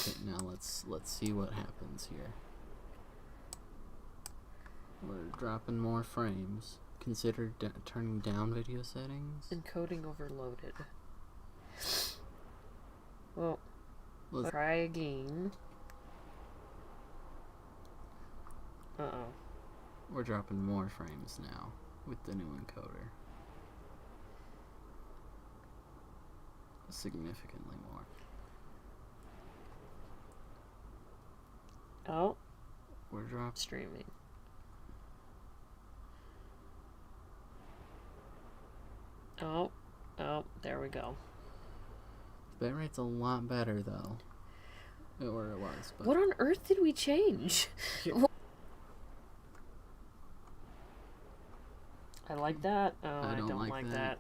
Okay, now let's see what happens here. We're dropping more frames. Consider turning down video settings. Encoding overloaded. Well, let's try again. Uh-oh. We're dropping more frames now with the new encoder. Significantly more. Oh. We're dropping streaming. Oh, there we go. Bitrate's a lot better though. Or it was. But what on earth did we change? I like that. Oh, I don't like that.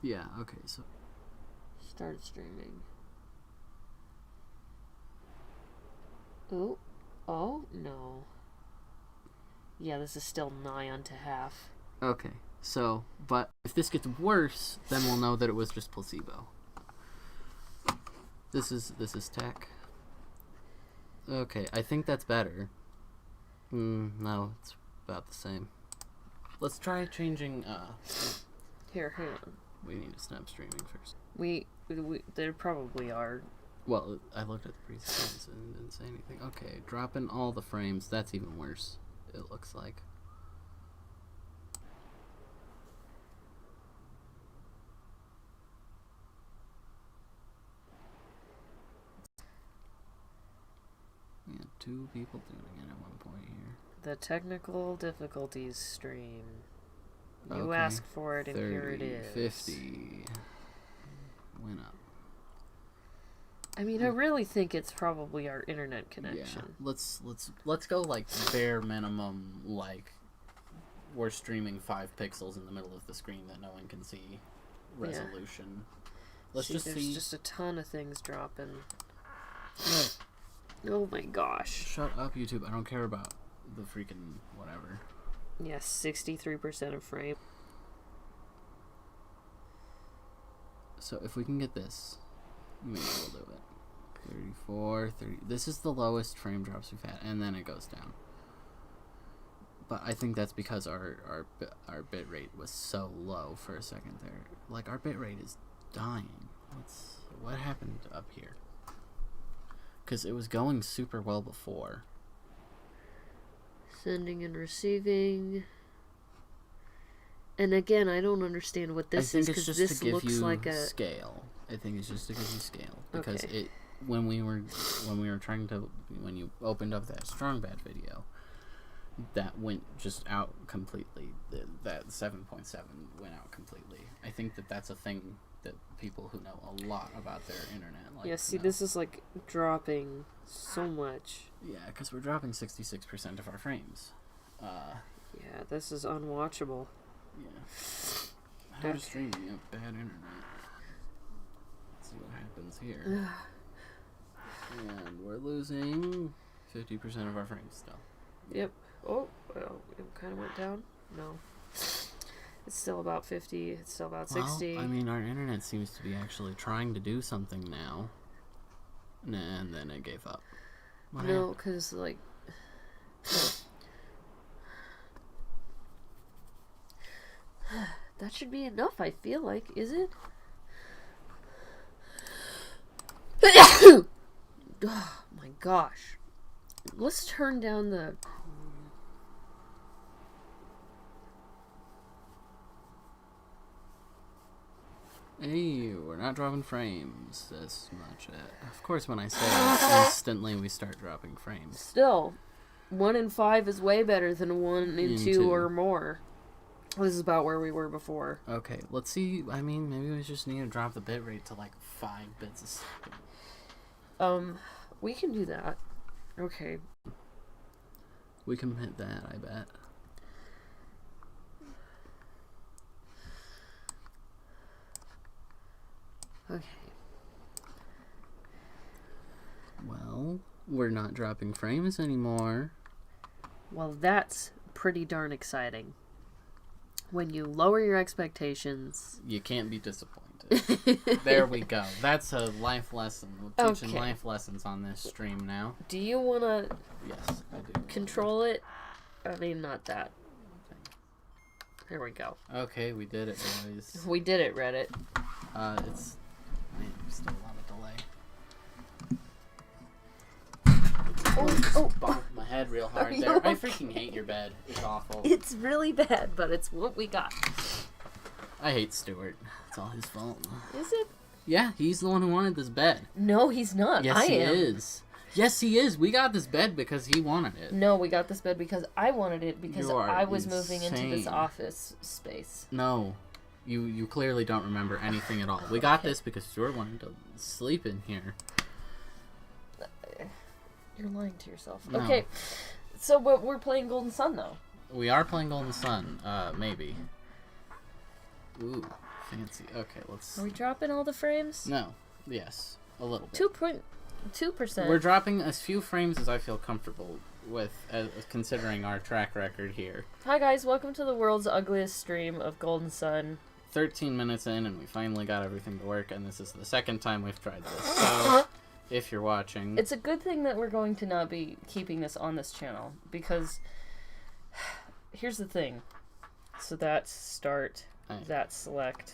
Yeah, okay, so start streaming. Oh, no. Yeah, this is still nigh onto half. Okay, so, but if this gets worse, then we'll know that it was just placebo. This is tech. Okay, I think that's better. No, it's about the same. Let's try changing, Here, hang on. We need to snap streaming first. We there probably are. Well, I looked at the presets and didn't say anything. Okay, dropping all the frames. That's even worse, it looks like. We had 2 people doing it at one point here. The technical difficulties stream. You okay. asked for it, and 30, here it is. 50. Went up. I mean, I really think it's probably our internet connection. Yeah. Let's go like bare minimum, like we're streaming 5 pixels in the middle of the screen that no one can see resolution. Yeah. Let's just see. There's just a ton of things dropping. Oh my gosh. Shut up, YouTube. I don't care about the freaking whatever. Yes, 63% of frame. So if we can get this, maybe we'll do it. 34, 30. This is the lowest frame drops we've had, and then it goes down. But I think that's because our bit rate was so low for a second there. Like, our bit rate is dying. What happened up here? Because it was going super well before. Sending and receiving. And again, I don't understand what this is, because this looks like a scale. I think it's just to give you scale, because when you opened up that Strong Bad video, that went just out completely. That 7.7 went out completely. I think that's a thing that people who know a lot about their internet like. Yeah, see, this is like dropping so much. Yeah, because we're dropping 66% of our frames. Yeah, this is unwatchable. Yeah. How to stream you have bad internet. Let's see what happens here. And we're losing 50% of our frames still. Yep. Oh, well, it kind of went down. No. It's still about 50. It's still about 60. Well, I mean, our internet seems to be actually trying to do something now. And then it gave up. No, because, like... that should be enough, I feel like. Is it? Oh, my gosh. Let's turn down the... Hey, we're not dropping frames as much. Of course, when I say it, instantly we start dropping frames. Still, 1 in 5 is way better than 1 in 2 or more. This is about where we were before. Okay, let's see. I mean, maybe we just need to drop the bitrate to like 5 bits a second. We can do that. Okay. We can hit that, I bet. Okay. Well, we're not dropping frames anymore. Well, that's pretty darn exciting. When you lower your expectations... You can't be disappointed. There we go. That's a life lesson. We're teaching Okay. life lessons on this stream now. Do you want to Yes, I do. control it? I mean, not that. There we go. Okay, we did it, boys. We did it, Reddit. It's... Man, there's still a lot of delay. Oh. Bonked my head real hard Are you there. I okay? freaking hate your bed. It's awful. It's really bad, but it's what we got. I hate Stuart. It's all his fault. Is it? Yeah, he's the one who wanted this bed. No, he's not. Yes, I he am. is. Yes, he is. We got this bed because he wanted it. No, we got this bed because I wanted it because You are I was moving into this insane. office space. No. You clearly don't remember anything at all. We got this because Stuart wanted to sleep in here. You're lying to yourself. No. Okay, so but we're playing Golden Sun though. We are playing Golden Sun. Maybe. Ooh, fancy. Okay, let's... Are we dropping all the frames? No. Yes. A little bit. 2.2%. We're dropping as few frames as I feel comfortable with, considering our track record here. Hi guys, welcome to the world's ugliest stream of Golden Sun. 13 minutes in, and we finally got everything to work, and this is the second time we've tried this. So, if you're watching... It's a good thing that we're going to not be keeping this on this channel, because here's the thing. So that's start, that's select.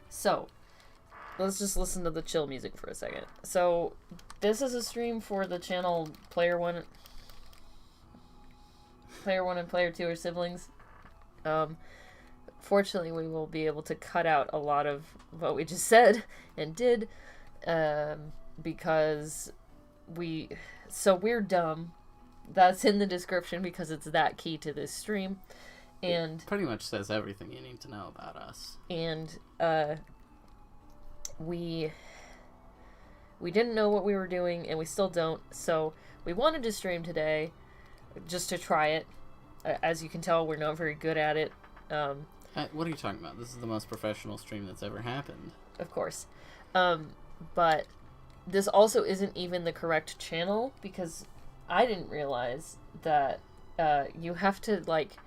So, let's just listen to the chill music for a second. So, this is a stream for the channel Player 1 and Player 2 are siblings. Fortunately, we will be able to cut out a lot of what we just said and did, because we're dumb. That's in the description because it's that key to this stream. And it pretty much says everything you need to know about us. And we didn't know what we were doing, and we still don't. So we wanted to stream today just to try it. As you can tell, we're not very good at it. What are you talking about? This is the most professional stream that's ever happened. Of course. But this also isn't even the correct channel, because I didn't realize that you have to, like,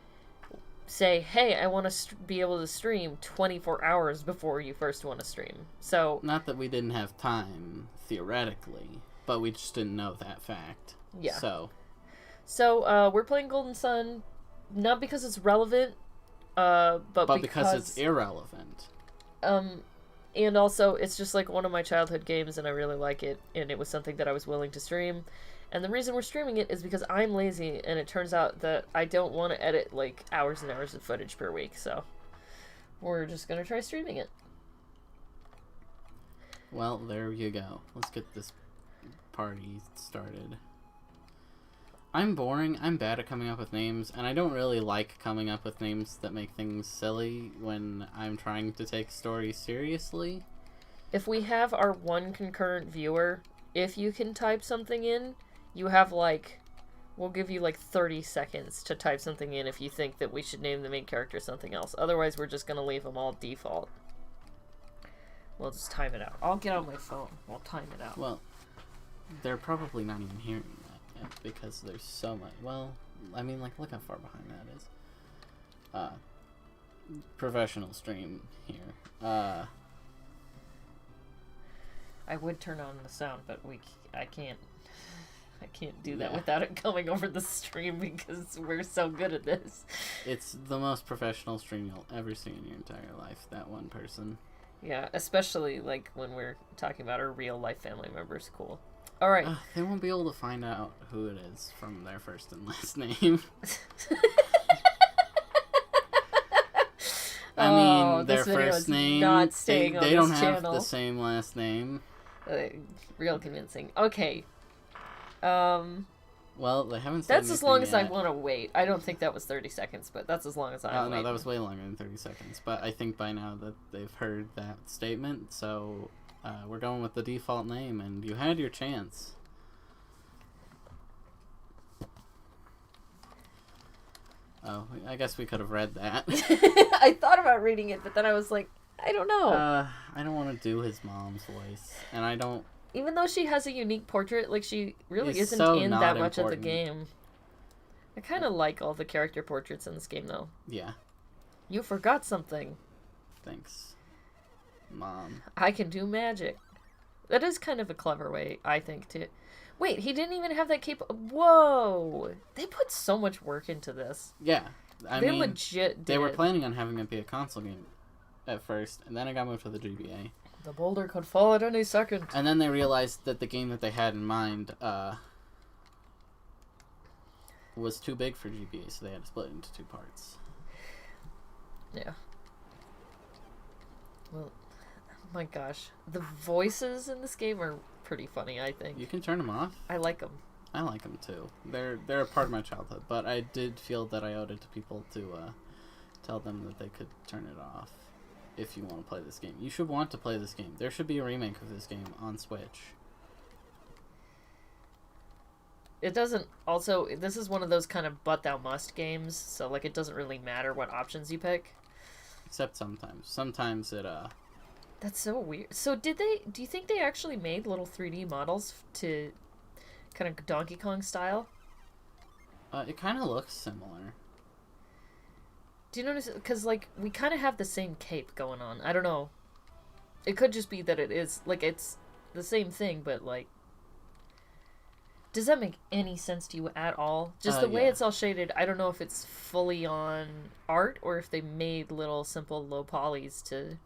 say, hey, I want to be able to stream 24 hours before you first want to stream. So... Not that we didn't have time, theoretically, but we just didn't know that fact. Yeah. So we're playing Golden Sun, not because it's relevant, but because it's irrelevant. And also, it's just like one of my childhood games, and I really like it, and it was something that I was willing to stream. And the reason we're streaming it is because I'm lazy, and it turns out that I don't want to edit, like, hours and hours of footage per week, so we're just gonna try streaming it. Well, there you go. Let's get this party started. I'm boring, I'm bad at coming up with names, and I don't really like coming up with names that make things silly when I'm trying to take stories seriously. If we have our one concurrent viewer, if you can type something in, you have, like, we'll give you, like, 30 seconds to type something in if you think that we should name the main character something else. Otherwise, we're just gonna leave them all default. We'll just time it out. I'll get on my phone. We'll time it out. Well, they're probably not even hearing that yet, because there's so much. Well, I mean, like, look how far behind that is. Professional stream here. I would turn on the sound, but I can't do that without it coming over the stream because we're so good at this. It's the most professional stream you'll ever see in your entire life, that one person. Yeah, especially, like, when we're talking about our real life family members. Cool. All right. They won't be able to find out who it is from their first and last name. I mean, their this video first is name, not staying on they don't this have channel. the same last name. Real convincing. Okay. Well, they haven't said That's as long as I yet. want to wait. I don't think that was 30 seconds, but that's as long as I Oh, wait. no, that was way longer than 30 seconds. But I think by now that they've heard that statement, so we're going with the default name, and you had your chance. Oh, I guess we could have read that. I thought about reading it, but then I was like, I don't know. I don't want to do his mom's voice, and I don't... Even though she has a unique portrait, like, she really He's isn't so in not that much of the important. game. I kind of like all the character portraits in this game, though. Yeah, You forgot something. thanks. Mom. I can do magic. That is kind of a clever way, I think, to... Wait, he didn't even have that Whoa! They put so much work into this. Yeah. They legit did. They were planning on having it be a console game at first, and then it got moved to the GBA. The boulder could fall at any second. And then they realized that the game that they had in mind was too big for GBA, so they had to split it into 2 parts. Yeah. Well, my gosh. The voices in this game are pretty funny, I think. You can turn them off. I like them. I like them too. They're a part of my childhood, but I did feel that I owed it to people to tell them that they could turn it off if you want to play this game. You should want to play this game. There should be a remake of this game on Switch. It doesn't... Also, this is one of those kind of but thou must games, so, like, it doesn't really matter what options you pick. Except sometimes. Sometimes it, That's so weird. So do you think they actually made little 3D models to kind of Donkey Kong style? It kind of looks similar. Do you notice? Because, like, we kind of have the same cape going on. I don't know. It could just be that it is, like, it's the same thing, but, like... Does that make any sense to you at all? Just the way it's all shaded, I don't know if it's fully on art or if they made little simple low polys to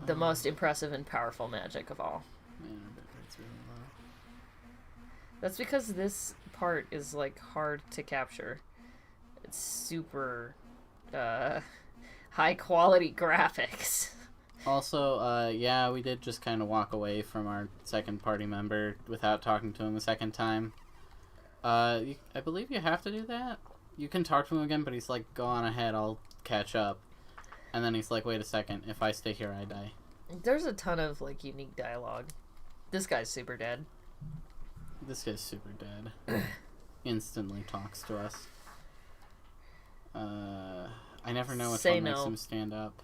the most impressive and powerful magic of all. Man, I bet that's really low. That's because this part is, like, hard to capture. It's super high quality graphics. Also, yeah, we did just kind of walk away from our second party member without talking to him a second time. I believe you have to do that. You can talk to him again, but he's like, go on ahead, I'll catch up. And then he's like, wait a second, if I stay here, I die. There's a ton of, like, unique dialogue. This guy's super dead. This guy's super dead. Instantly talks to us. I never know which one makes him stand up.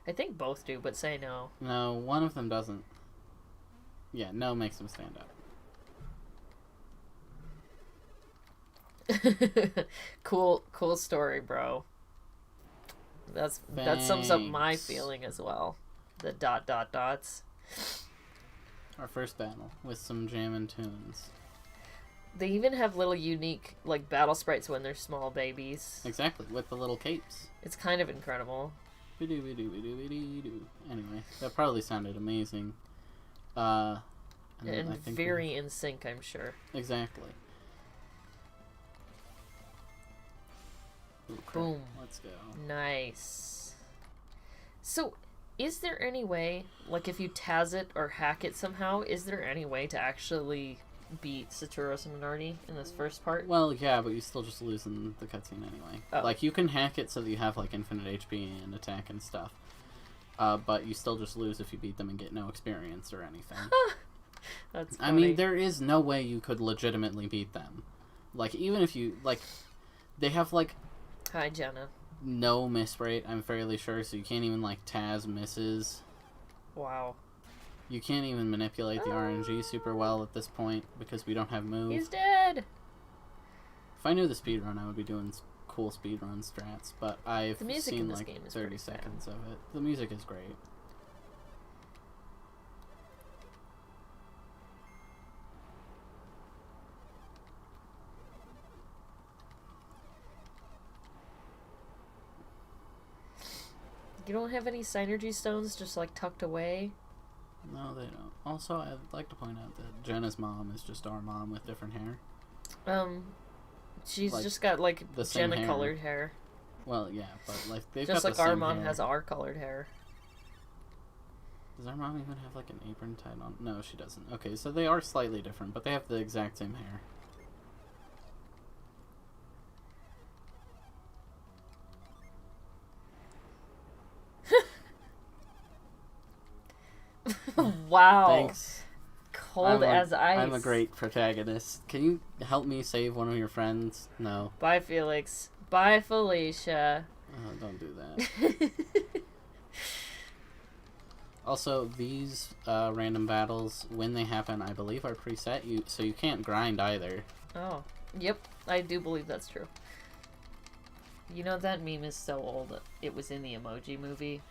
I think both do, but say no. No, one of them doesn't. Yeah, no makes him stand up. Cool story, bro. That sums up my feeling as well. The ... dots. Our first battle with some jammin' tunes. They even have little unique, like, battle sprites when they're small babies. Exactly, with the little capes. It's kind of incredible. Anyway, that probably sounded amazing. And I think very in sync, I'm sure. Exactly. Ooh, boom. Let's go. Nice. So, is there any way, like, if you Taz it or hack it somehow, is there any way to actually beat Satoru Minardi in this first part? Well, yeah, but you still just lose in the cutscene anyway. Oh. Like, you can hack it so that you have, like, infinite HP and attack and stuff. But you still just lose if you beat them and get no experience or anything. That's funny. I mean, there is no way you could legitimately beat them. Like, even if you, like, they have, like... Hi, Jenna. No miss rate, I'm fairly sure, so you can't even, like, Taz misses. Wow. You can't even manipulate the RNG super well at this point because we don't have move. He's dead! If I knew the speedrun, I would be doing cool speedrun strats, but I've seen like 30 seconds of it. The music is great. You don't have any synergy stones just, like, tucked away? No, they don't. Also, I'd like to point out that Jenna's mom is just our mom with different hair. She's like, just got, like, Jenna-colored hair. Well, yeah, but, like, they've just got like the same our mom hair. has our colored hair. Does our mom even have, like, an apron tied on? No, she doesn't. Okay, so they are slightly different, but they have the exact same hair. Wow. Thanks. Cold as ice. I'm a great protagonist. Can you help me save one of your friends? No. Bye, Felix. Bye, Felicia. Oh, don't do that. Also, these random battles, when they happen, I believe are preset, so you can't grind either. Oh. Yep, I do believe that's true. You know, that meme is so old. It was in the Emoji Movie.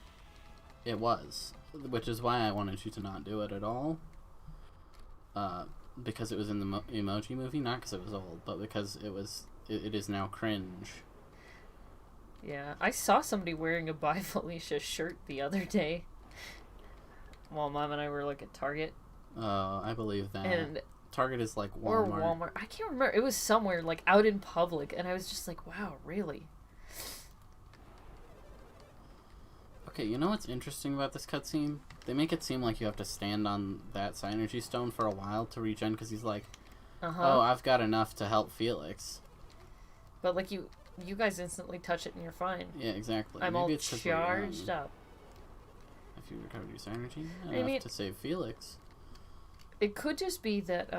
It was, which is why I wanted you to not do it at all. Because it was in the Emoji Movie, not because it was old, but because it is now cringe. Yeah, I saw somebody wearing a Bye Felicia shirt the other day while Mom and I were like at Target. Oh, I believe that. And Target is like Walmart. Or Walmart. I can't remember. It was somewhere like out in public, and I was just like, wow, really? Okay, you know what's interesting about this cutscene? They make it seem like you have to stand on that Psynergy Stone for a while to regen, because he's like, oh, I've got enough to help Felix. But like you guys instantly touch it and you're fine. Yeah, exactly. I'm all charged up. If you recovered your Psynergy, enough to save Felix. It could just be that,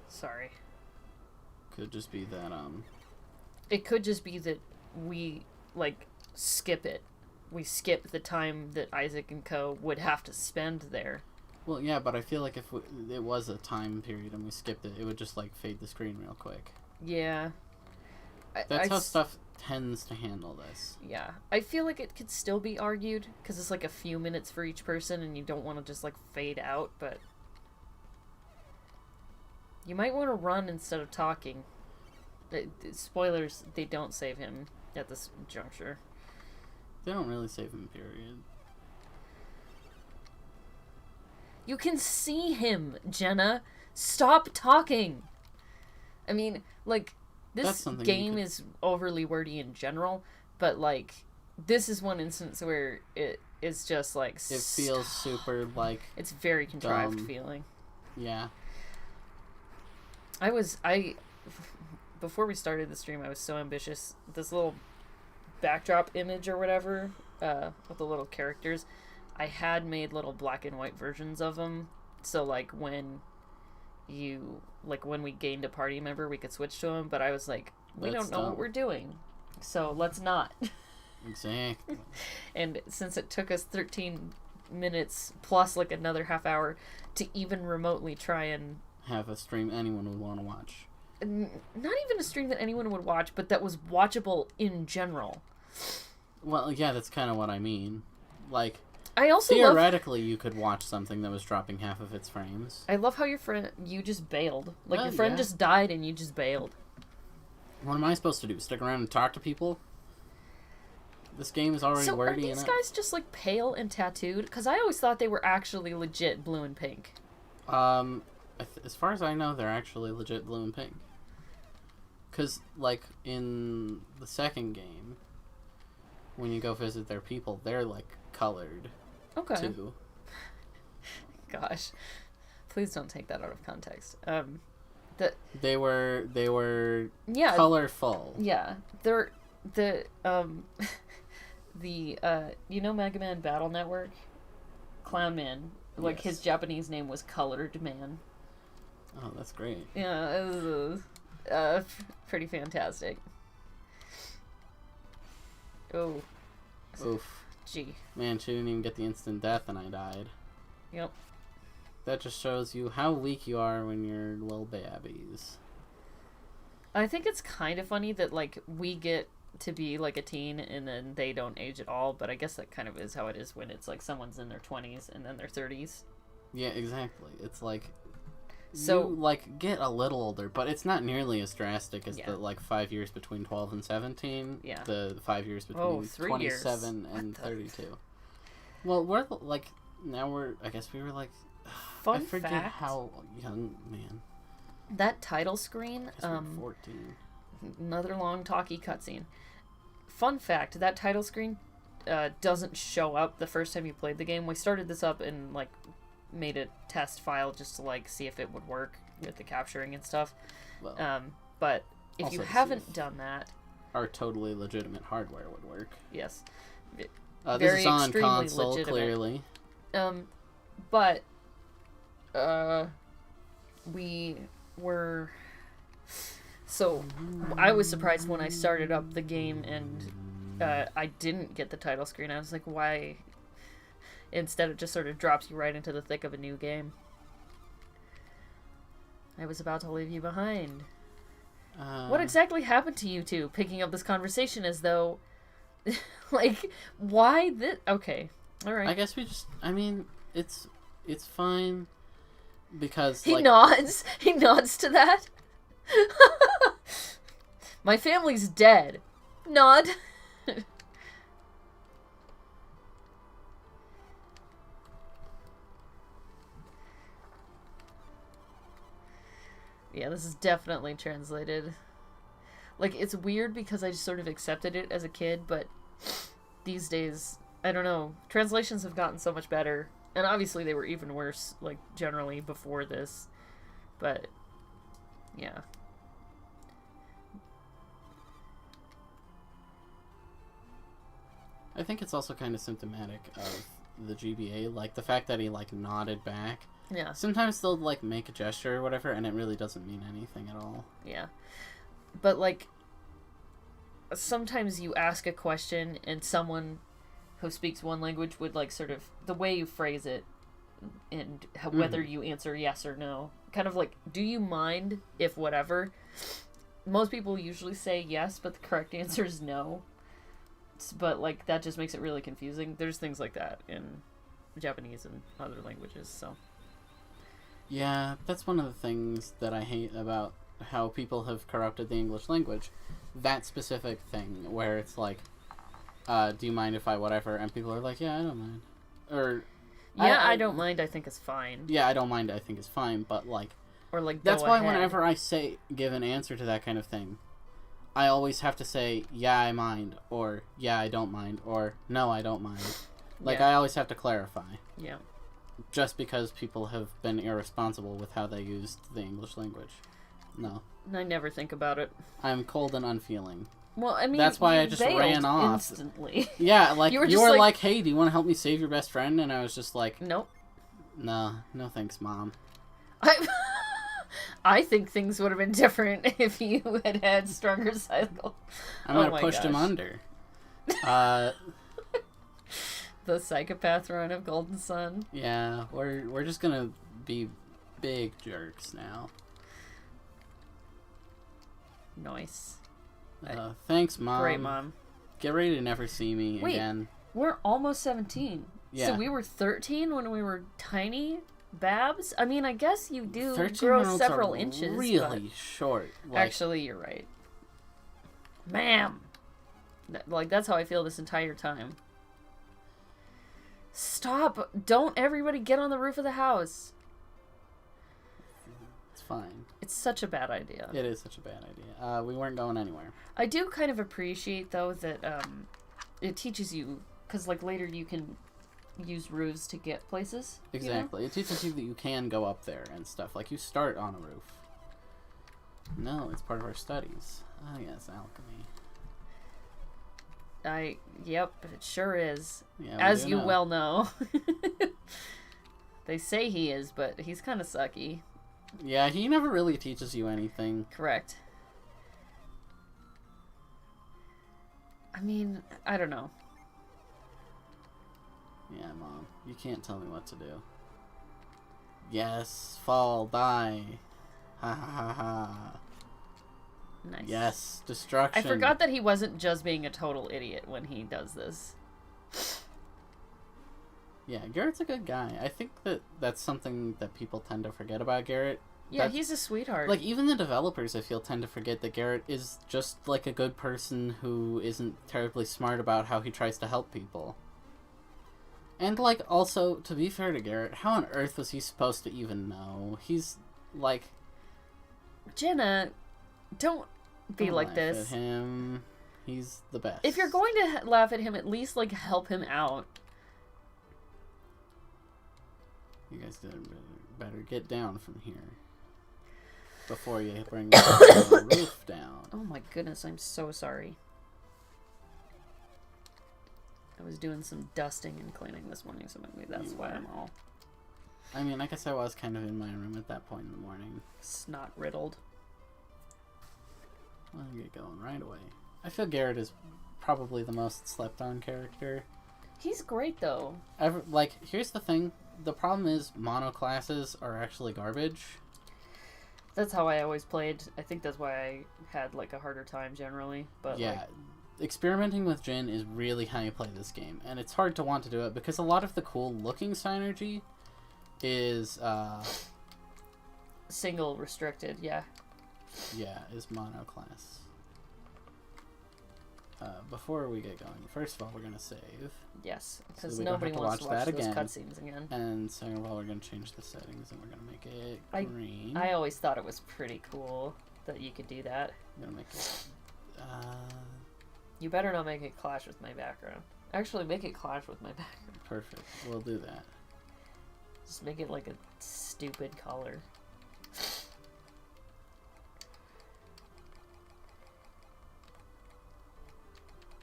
sorry. Could just be that, It could just be that we, like, skip it. We skip the time that Isaac and Co. would have to spend there. Well, yeah, but I feel like if it was a time period and we skipped it, it would just, like, fade the screen real quick. Yeah. That's how stuff tends to handle this. Yeah. I feel like it could still be argued, because it's, like, a few minutes for each person, and you don't want to just, like, fade out, but... You might want to run instead of talking. Spoilers, they don't save him at this juncture. They don't really save him, period. You can see him, Jenna. Stop talking. I mean, like, this game is overly wordy in general, but, like, this is one instance where it is just, like... It feels super, like... It's very contrived feeling. Yeah. Before we started the stream, I was so ambitious. This little backdrop image or whatever, with the little characters, I had made little black and white versions of them. So, like, when we gained a party member, we could switch to them. But I was like, we don't know what we're doing, so let's not. Exactly. And since it took us 13 minutes plus, like, another half hour to even remotely try and have a stream anyone would want to watch. Not even a stream that anyone would watch, but that was watchable in general. Well, yeah, that's kind of what I mean. Like, I also theoretically, you could watch something that was dropping half of its frames. I love how you just bailed. Like, your friend just died and you just bailed. What am I supposed to do? Stick around and talk to people? This game is already wordy enough. So are these guys just, like, pale and tattooed? Because I always thought they were actually legit blue and pink. As far as I know, they're actually legit blue and pink. Because, like, in the second game, when you go visit their people, they're, like, colored. Okay. Too. Gosh. Please don't take that out of context. They were colorful. Yeah. They're, you know Mega Man Battle Network? Clown Man. Like, his Japanese name was Colored Man. Oh, that's great. Yeah, it was pretty fantastic. Oh. Oof. Gee. Man, she didn't even get the instant death and I died. Yep. That just shows you how weak you are when you're little babies. I think it's kind of funny that, like, we get to be, like, a teen and then they don't age at all, but I guess that kind of is how it is when it's, like, someone's in their 20s and then their 30s. Yeah, exactly. It's, like... So, you, like, get a little older, but it's not nearly as drastic as the, like, 5 years between 12 and 17. Yeah. The 5 years between 27 and 32. Well, we're, like, now I guess we were, like... Fun I forget fact, how young, man. That title screen, 14. Another long talkie cutscene. Fun fact, that title screen doesn't show up the first time you played the game. We started this up and, like, made a test file just to, like, see if it would work with the capturing and stuff. Well, but if you haven't done that... Our totally legitimate hardware would work. Yes. This is on console, legitimate. Clearly. But... we were... So, I was surprised when I started up the game and I didn't get the title screen. I was like, why... Instead, it just sort of drops you right into the thick of a new game. I was about to leave you behind. What exactly happened to you two, picking up this conversation as though Like, why this? Okay, all right. I guess we just. I mean, it's fine because He like nods. He nods to that. My family's dead. Nod. Yeah, this is definitely translated. Like, it's weird because I just sort of accepted it as a kid, but these days, I don't know. Translations have gotten so much better. And obviously they were even worse, like, generally before this. But, yeah. I think it's also kind of symptomatic of the GBA, like the fact that he like nodded back. Yeah. Sometimes they'll like make a gesture or whatever, and it really doesn't mean anything at all. Yeah. But, like, sometimes you ask a question and someone who speaks one language would, like, sort of, the way you phrase it and whether you answer yes or no, kind of like, do you mind if whatever? Most people usually say yes, but the correct answer is no. But, like, that just makes it really confusing. There's things like that in Japanese and other languages, so. Yeah, that's one of the things that I hate about how people have corrupted the English language. That specific thing where it's like, do you mind if I whatever? And people are like, yeah, I don't mind. Or, yeah, I don't mind, I think it's fine. Yeah, I don't mind, I think it's fine, but like, or like, that's go why ahead. whenever I give an answer to that kind of thing, I always have to say, yeah, I mind, or yeah, I don't mind, or no, I don't mind. Like, Yeah. I always have to clarify. Yeah. Just because people have been irresponsible with how they used the English language. No. I never think about it. I'm cold and unfeeling. Well, I mean, that's why you I just bailed ran off. Instantly. Yeah, like, you were just like, hey, do you want to help me save your best friend? And I was just like, Nope. no thanks, Mom. I think things would have been different if you had had stronger cycle. I might have pushed him under. The psychopath run of Golden Sun. Yeah, we're just gonna be big jerks now. Nice. Thanks, Mom. Great, Mom. Get ready to never see me Wait, again. We're almost 17. Yeah. So we were 13 when we were tiny babs? I mean, I guess you do 13-year-olds grow several are inches. really short. Like, actually, you're right. Ma'am. Like, that's how I feel this entire time. Stop. Don't everybody get on the roof of the house. It's fine. It's such a bad idea. It is such a bad idea. We weren't going anywhere. I do kind of appreciate, though, that it teaches you, because, like, later you can use roofs to get places. Exactly. You know? It teaches you that you can go up there and stuff. Like, you start on a roof. No, it's part of our studies. Oh, yes, alchemy. Yep, it sure is. Yeah, as you well know. They say he is, but he's kind of sucky. Yeah, he never really teaches you anything. Correct. I mean, I don't know. Yeah, Mom. You can't tell me what to do. Yes, fall, die. Ha ha ha ha. Nice. Yes, destruction. I forgot that he wasn't just being a total idiot when he does this. Yeah, Garrett's a good guy. I think that's something that people tend to forget about Garrett. Yeah, he's a sweetheart. Like, even the developers, I feel, tend to forget that Garrett is just, like, a good person who isn't terribly smart about how he tries to help people. And, like, also, to be fair to Garrett, how on earth was he supposed to even know? He's, like... Jenna, don't be like laugh this. At him. He's the best. If you're going to laugh at him, at least, like, help him out. You guys better get down from here. Before you bring the roof down. Oh my goodness, I'm so sorry. I was doing some dusting and cleaning this morning, so maybe that's why I'm all... I mean, I guess I was kind of in my room at that point in the morning. snot riddled. I'll get going right away. I feel Garrett is probably the most slept on character. He's great, though. Here's the thing. The problem is mono classes are actually garbage. That's how I always played. I think that's why I had, like, a harder time generally. But yeah, like... experimenting with Jin is really how you play this game, and it's hard to want to do it because a lot of the cool looking synergy is single restricted, yeah. Is mono class. Before we get going, first of all, we're gonna save. Yes, because so we don't nobody have to wants to watch watch that those again. cutscenes again. And second of all, we're gonna change the settings and we're gonna make it green. I always thought it was pretty cool that you could do that. I'm gonna make it. You better not make it clash with my background. Actually, make it clash with my background. Perfect. We'll do that. Just make it like a stupid color.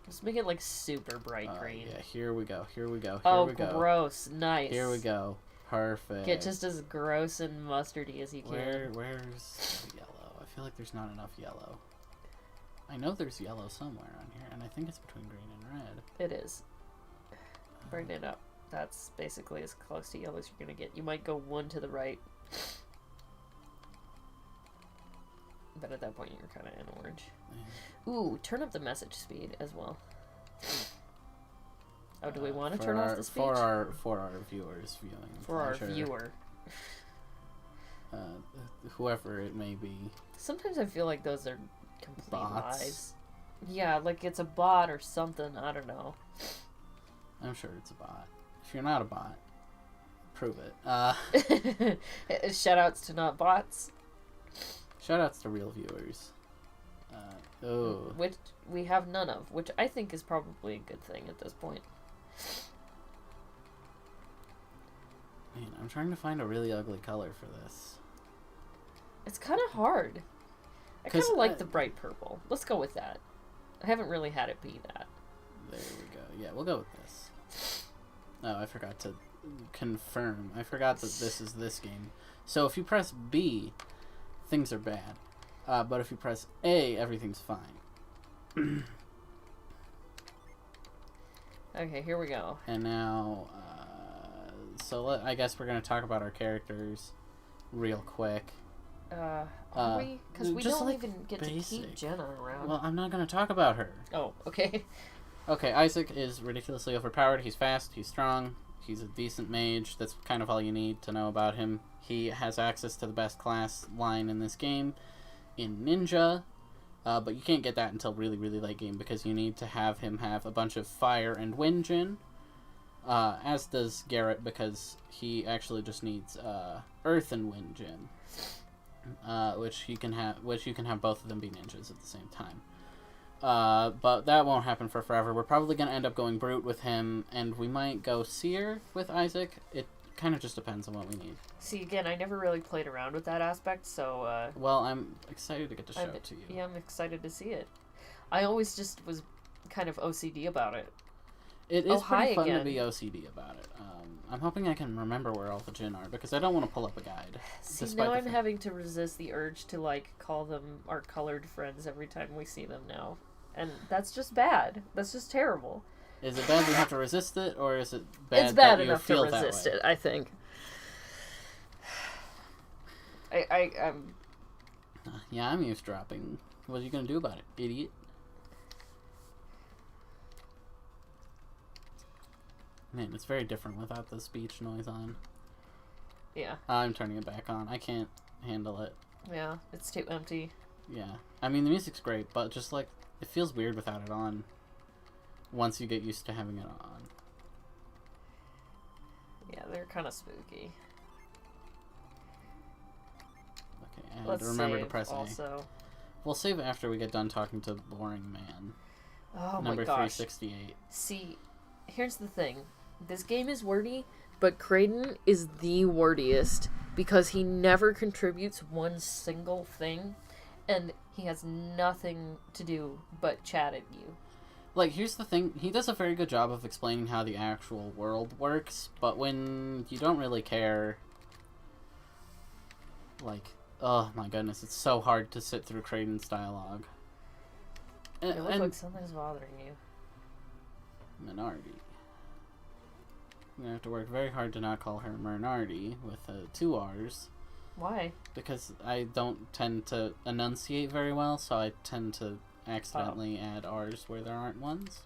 Just make it like super bright green. Yeah, here we go. Here we go. Here oh, we go. Gross. Nice. Here we go. Perfect. Get just as gross and mustardy as you can. Where's the yellow? I feel like there's not enough yellow. I know there's yellow somewhere on here, and I think it's between green and red. It is. Brighten it up. That's basically as close to yellow as you're going to get. You might go one to the right. But at that point, you're kind of in orange. Yeah. Ooh, turn up the message speed as well. Oh, do we want to turn off the speech? For our viewers viewing. For our viewer. Whoever it may be. Sometimes I feel like those are complete Bots. lies. Yeah, like it's a bot or something. I don't know. I'm sure it's a bot. If you're not a bot, prove it. Shoutouts to not bots. Shoutouts to real viewers. Which we have none of, which I think is probably a good thing at this point. Man, I'm trying to find a really ugly color for this. It's kind of hard. I kind of like the bright purple. Let's go with that. I haven't really had it be that. There we go. Yeah, we'll go with this. Oh, I forgot to confirm. I forgot that this is this game. So if you press B, things are bad. But if you press A, everything's fine. Okay, here we go. And now, I guess we're going to talk about our characters real quick. Are we? Because we don't like even get to keep Jenna around. Well, I'm not going to talk about her. Oh, okay. Okay, Isaac is ridiculously overpowered. He's fast, he's strong, he's a decent mage. That's kind of all you need to know about him. He has access to the best class line in this game in Ninja, but you can't get that until really, really late game because you need to have him have a bunch of fire and wind Jin, as does Garrett because he actually just needs earth and wind Jin, which you can have both of them be ninjas at the same time. But that won't happen for forever. We're probably going to end up going Brute with him, and we might go Seer with Isaac. It kind of just depends on what we need. See, again, I never really played around with that aspect, so... Well, I'm excited to get to show it to you. Yeah, I'm excited to see it. I always just was kind of OCD about it. It is pretty fun to be OCD about it. I'm hoping I can remember where all the Jin are, because I don't want to pull up a guide. See, now I'm having to resist the urge to, like, call them our colored friends every time we see them now. And that's just bad. That's just terrible. Is it bad you have to resist it, or is it bad It's bad that enough you feel to resist that way? it, I think. I'm... Yeah, I'm eavesdropping. What are you going to do about it, idiot? Man, it's very different without the speech noise on. Yeah. I'm turning it back on. I can't handle it. Yeah, it's too empty. Yeah. I mean, the music's great, but just, like, it feels weird without it on once you get used to having it on. Yeah, they're kind of spooky. Okay, and Let's remember to save press also. A. We'll save after we get done talking to Boring Man. Oh Number my gosh. 368. See, here's the thing. This game is wordy, but Kraden is the wordiest because he never contributes one single thing, and he has nothing to do but chat at you. Like, here's the thing. He does a very good job of explaining how the actual world works, but when you don't really care, like, oh my goodness, it's so hard to sit through Kraden's dialogue. It looks like something's bothering you. Minardi. I'm gonna have to work very hard to not call her Minardi with 2 R's. Why? Because I don't tend to enunciate very well, so I tend to accidentally add R's where there aren't ones.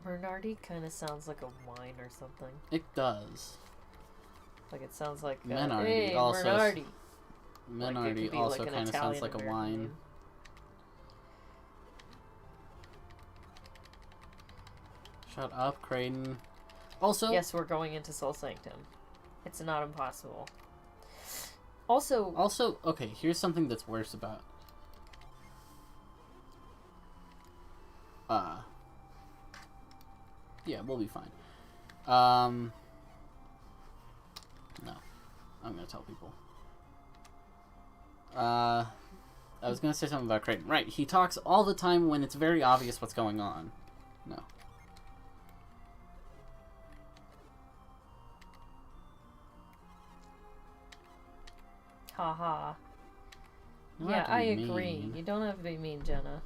Bernardi kind of sounds like a wine or something. It does. Like it sounds like Menardi hey, also. Bernardi. Menardi like also an kind of sounds like a Italian-American wine. name. Shut up, Kraden. Also, Yes, we're going into Soul Sanctum. It's not impossible. Also, okay, here's something that's worse about. Yeah, we'll be fine. No. I'm gonna tell people. I was gonna say something about Kraden. Right, he talks all the time when it's very obvious what's going on. No. haha. You don't Yeah, have to I be agree. mean. You don't have to be mean, Jenna.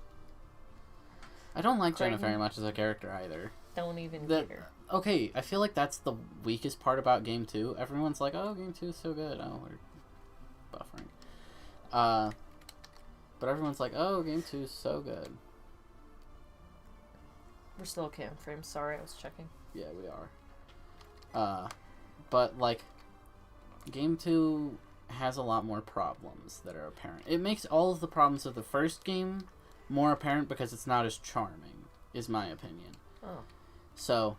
I don't like Jenna Kraden? very much as a character either. Don't even That- care. Okay, I feel like that's the weakest part about Game 2. Everyone's like, oh, Game 2 is so good. Oh, we're buffering. But everyone's like, oh, Game 2 is so good. We're still cam frame. Sorry, I was checking. Yeah, we are. But, like, Game 2 has a lot more problems that are apparent. It makes all of the problems of the first game more apparent because it's not as charming, is my opinion. Oh. So,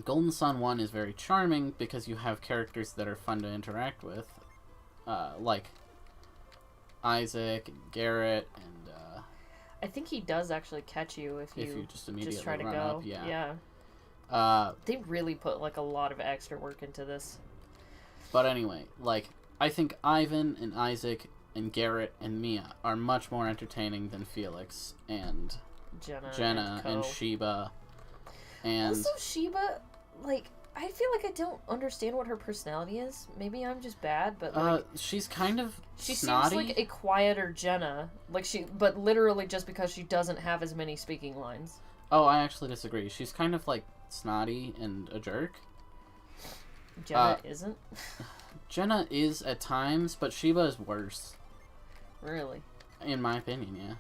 Golden Sun 1 is very charming because you have characters that are fun to interact with, like Isaac and Garrett, and I think he does actually catch you if you just immediately try to run go. up. Yeah. They really put like a lot of extra work into this. But anyway, like, I think Ivan and Isaac and Garrett and Mia are much more entertaining than Felix and Jenna and Co. Sheba. And Also, Sheba, like, I feel like I don't understand what her personality is. Maybe I'm just bad, but like, she's kind of she snotty. seems like a quieter Jenna. But literally just because she doesn't have as many speaking lines. Oh, I actually disagree. She's kind of like snotty and a jerk. Jenna isn't. Jenna is at times, but Sheba is worse. Really? In my opinion, yeah.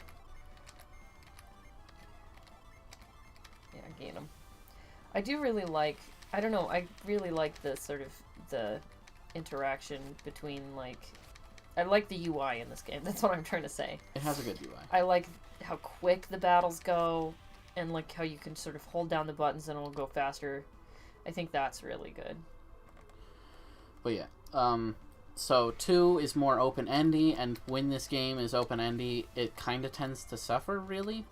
Yeah, gain him. I do really like. I don't know. I really like the sort of the interaction between like. I like the UI in this game. That's what I'm trying to say. It has a good UI. I like how quick the battles go, and like how you can sort of hold down the buttons and it'll go faster. I think that's really good. But yeah, so 2 is more open-endy, and when this game is open-endy, it kind of tends to suffer, really.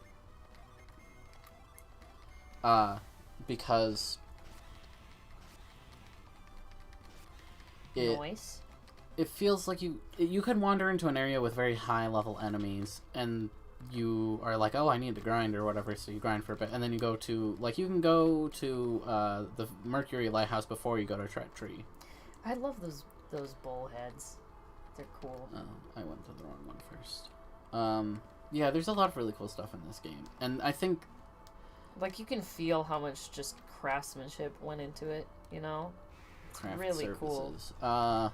Because Noise. it feels like you could wander into an area with very high-level enemies, and you are like, oh, I need to grind or whatever, so you grind for a bit, and then you go to, like, you can go to the Mercury Lighthouse before you go to Tret Tree. I love those bullheads. They're cool. Oh, I went to the wrong one first. Yeah, there's a lot of really cool stuff in this game, and I think Like you can feel how much just craftsmanship went into it. You know, it's craft really services. cool.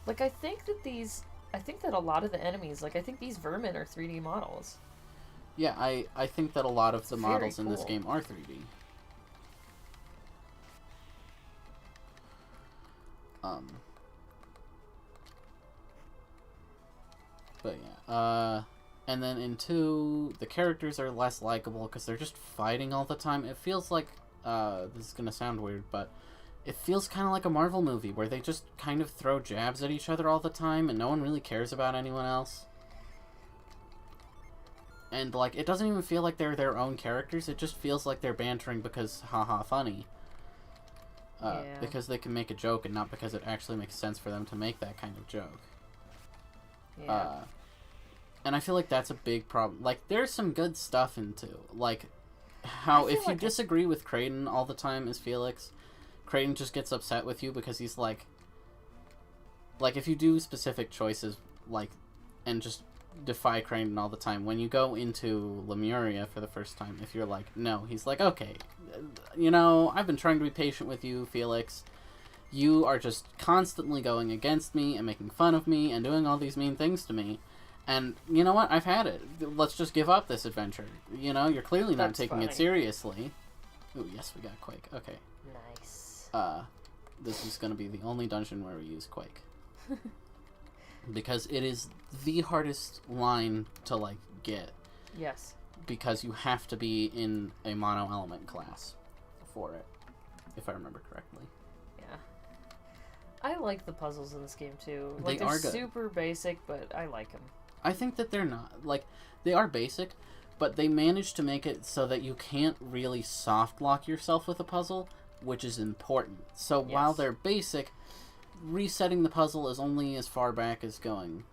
Like I think that a lot of the enemies, like I think these vermin are 3D models. Yeah, I think that a lot of the Very models in this cool. game are 3D. But yeah, and then in 2, the characters are less likable because they're just fighting all the time. It feels like, this is gonna sound weird, but it feels kind of like a Marvel movie where they just kind of throw jabs at each other all the time and no one really cares about anyone else. And, like, it doesn't even feel like they're their own characters. It just feels like they're bantering because, haha, funny. Yeah. Because they can make a joke and not because it actually makes sense for them to make that kind of joke. Yeah. And I feel like that's a big problem. Like, there's some good stuff in 2. Like, how I feel if you like disagree with Kraden all the time as Felix, Kraden just gets upset with you because he's like, if you do specific choices, like, and just defy Kraden all the time, when you go into Lemuria for the first time, if you're like, no, he's like, okay, you know, I've been trying to be patient with you, Felix. You are just constantly going against me and making fun of me and doing all these mean things to me. And you know what? I've had it. Let's just give up this adventure. You know, you're clearly not That's taking funny. it seriously. Ooh, yes, we got Quake. Okay. Nice. This is going to be the only dungeon where we use Quake. Because it is the hardest line to, like, get. Yes. Because you have to be in a mono element class for it, if I remember correctly. Yeah. I like the puzzles in this game too. They They're are good. super basic, but I like them. I think that they're not, like, they are basic, but they managed to make it so that you can't really soft lock yourself with a puzzle, which is important. So while they're basic, resetting the puzzle is only as far back as going,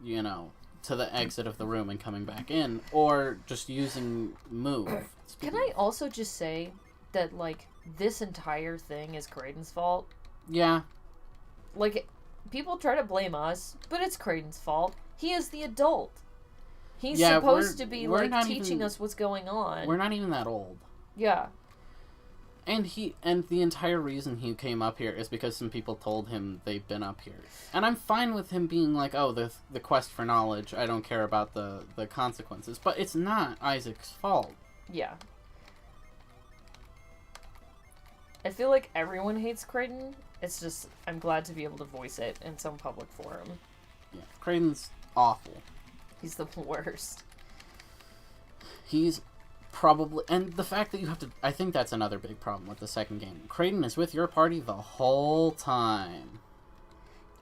you know, to the exit of the room and coming back in, or just using move. Can I also just say that, like, this entire thing is Kraden's fault? Yeah. Like, people try to blame us, but it's Kraden's fault. He is the adult. He's supposed to be, like, teaching us what's going on. We're not even that old. Yeah. And the entire reason he came up here is because some people told him they've been up here. And I'm fine with him being like, oh, the quest for knowledge, I don't care about the consequences. But it's not Isaac's fault. Yeah. I feel like everyone hates Kraden. It's just, I'm glad to be able to voice it in some public forum. Yeah, Kraden's awful. He's the worst. He's probably... And the fact that you have to... I think that's another big problem with the second game. Kraden is with your party the whole time.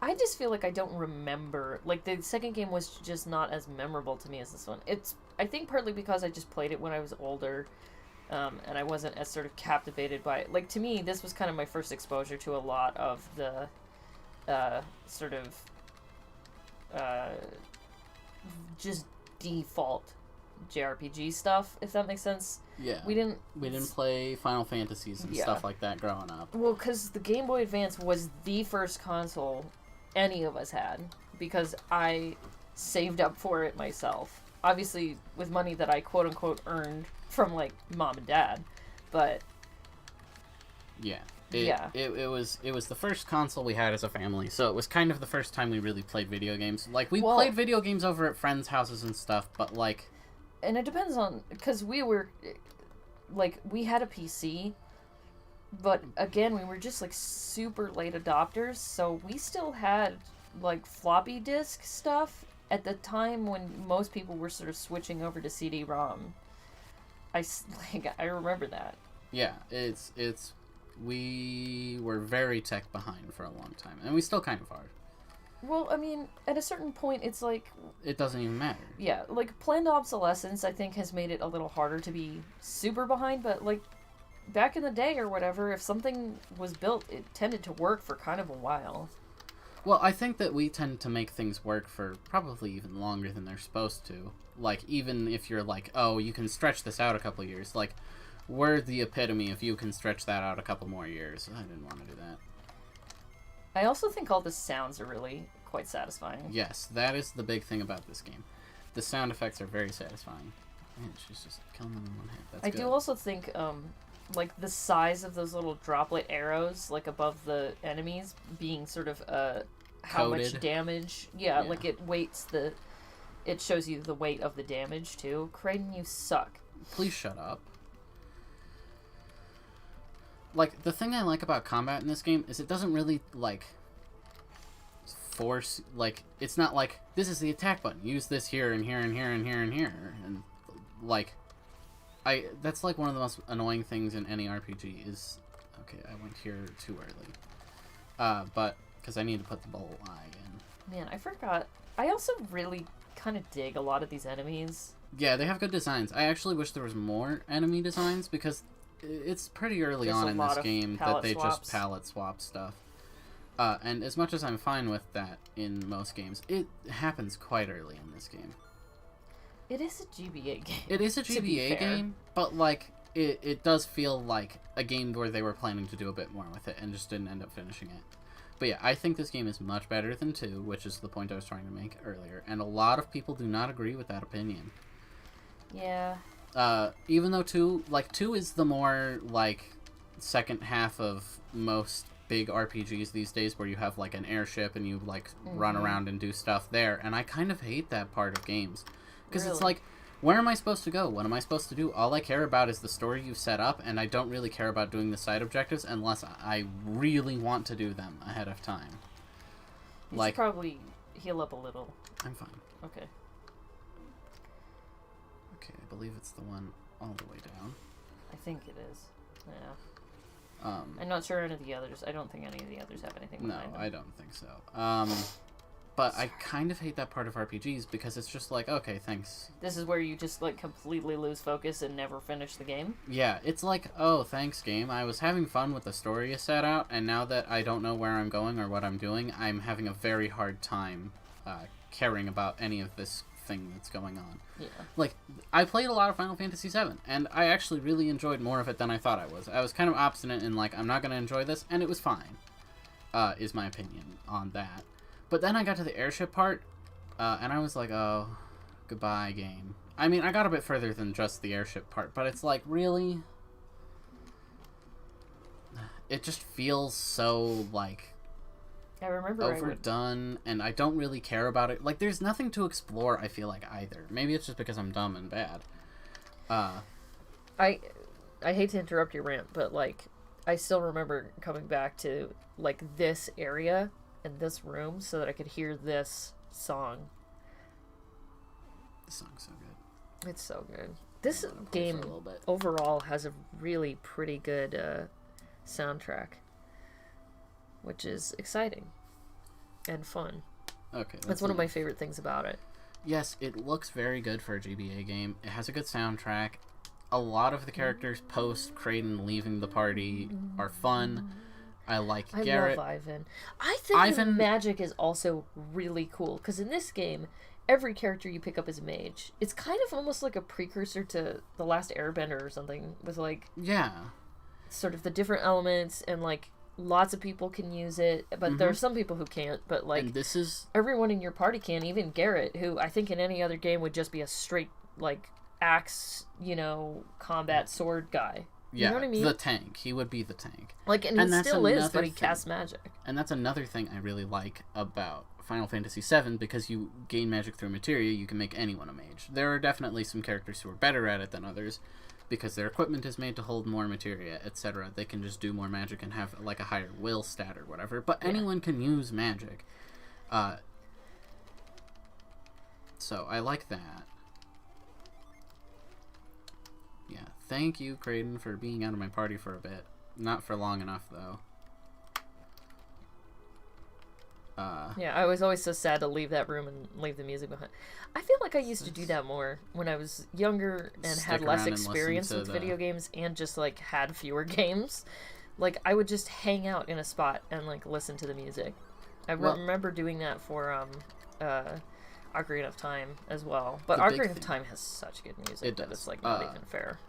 I just feel like I don't remember... Like, the second game was just not as memorable to me as this one. It's, I think, partly because I just played it when I was older, and I wasn't as sort of captivated by it. Like, to me, this was kind of my first exposure to a lot of the sort of just default JRPG stuff, if that makes sense. Yeah. We didn't play Final Fantasies and stuff like that growing up. Well, because the Game Boy Advance was the first console any of us had, because I saved up for it myself. Obviously, with money that I quote-unquote earned from, like, mom and dad. But... Yeah. It was the first console we had as a family, so it was kind of the first time we really played video games. Like, we played video games over at friends' houses and stuff, but, like... And it depends on... Because we were... Like, we had a PC, but, again, we were just, like, super late adopters, so we still had, like, floppy disk stuff at the time when most people were sort of switching over to CD-ROM. I remember that. Yeah, we were very tech behind for a long time, and we still kind of are. Well, I mean, at a certain point, it's like... It doesn't even matter. Yeah, like, planned obsolescence, I think, has made it a little harder to be super behind, but, like, back in the day or whatever, if something was built, it tended to work for kind of a while. Well, I think that we tend to make things work for probably even longer than they're supposed to. Like, even if you're like, oh, you can stretch this out a couple years, like... We're the epitome if you can stretch that out a couple more years. I didn't want to do that. I also think all the sounds are really quite satisfying. Yes, that is the big thing about this game. The sound effects are very satisfying. Man, she's just killing them in one hit. That's good. I do also think, like, the size of those little droplet arrows, like, above the enemies, being sort of, how Coded. much damage... Yeah, like, it weights the... It shows you the weight of the damage, too. Kraden, you suck. Please shut up. Like, the thing I like about combat in this game is it doesn't really, like, force, like, it's not like, this is the attack button, use this here and here and here and here and here, and, like, that's, like, one of the most annoying things in any RPG is, okay, I went here too early, but, because I need to put the bowl eye in. Man, I forgot, I also really kind of dig a lot of these enemies. Yeah, they have good designs. I actually wish there was more enemy designs, because it's pretty early on in this game that they just palette swap stuff. And as much as I'm fine with that in most games, it happens quite early in this game. It is a GBA game. It is a GBA game, but, like, it does feel like a game where they were planning to do a bit more with it and just didn't end up finishing it. But yeah, I think this game is much better than 2, which is the point I was trying to make earlier. And a lot of people do not agree with that opinion. Yeah. Even though 2 is the more, like, second half of most big RPGs these days where you have like an airship and you like run Mm-hmm. around and do stuff there, and I kind of hate that part of games because it's Really? like, where am I supposed to go? What am I supposed to do? All I care about is the story you've set up, and I don't really care about doing the side objectives unless I really want to do them ahead of time. You Like, should probably heal up a little. I'm fine. Okay. Okay, I believe it's the one all the way down. I think it is. Yeah. Um, I'm not sure any of the others. I don't think any of the others have anything no, behind them. I don't think so. But I kind of hate that part of RPGs because it's just like, okay, thanks. This is where you just like completely lose focus and never finish the game. Yeah, it's like, oh, thanks, game. I was having fun with the story you set out, and now that I don't know where I'm going or what I'm doing, I'm having a very hard time caring about any of this thing that's going on. Yeah. Like, I played a lot of Final Fantasy VII, and I actually really enjoyed more of it than I thought I was. I was kind of obstinate in, like, I'm not going to enjoy this, and it was fine, is my opinion on that. But then I got to the airship part, and I was like, oh, goodbye, game. I mean, I got a bit further than just the airship part, but it's like, really? It just feels so, like, I remember overdone, and I don't really care about it. Like, there's nothing to explore, I feel like, either. Maybe it's just because I'm dumb and bad. I hate to interrupt your rant, but like I still remember coming back to like this area and this room so that I could hear this song. The song's so good. It's so good. This I'm gonna play game for a little bit. overall has a really pretty good soundtrack, which is exciting and fun. Okay. That's one of my favorite things about it. Yes, it looks very good for a GBA game. It has a good soundtrack. A lot of the characters post Kraden leaving the party are fun. I like I Garrett. love Ivan. I think his Ivan- magic is also really cool because in this game, every character you pick up is a mage. It's kind of almost like a precursor to The Last Airbender or something, with like Yeah. sort of the different elements and like lots of people can use it, but there are some people who can't. But like And this is everyone in your party can, even Garrett, who I think in any other game would just be a straight like axe, combat sword guy. You know what I mean? the tank. He would be the tank. Like, and and he that's still is, another but he thing. casts magic. And that's another thing I really like about Final Fantasy VII, because you gain magic through materia, you can make anyone a mage. There are definitely some characters who are better at it than others, because their equipment is made to hold more materia, etc. They can just do more magic and have like a higher will stat or whatever, but anyone can use magic. So I like that. Yeah, thank you, Kraden, for being out of my party for a bit. Not for long enough, though. Yeah, I was always so sad to leave that room and leave the music behind. I feel like I used to do that more when I was younger and Stick had less around and listen experience to with the- video games and just like had fewer games. Like I would just hang out in a spot and like listen to the music. I Well- remember doing that for Ocarina of Time as well. But The big Ocarina of thing- Time has such good music It that does. it's like not even fair.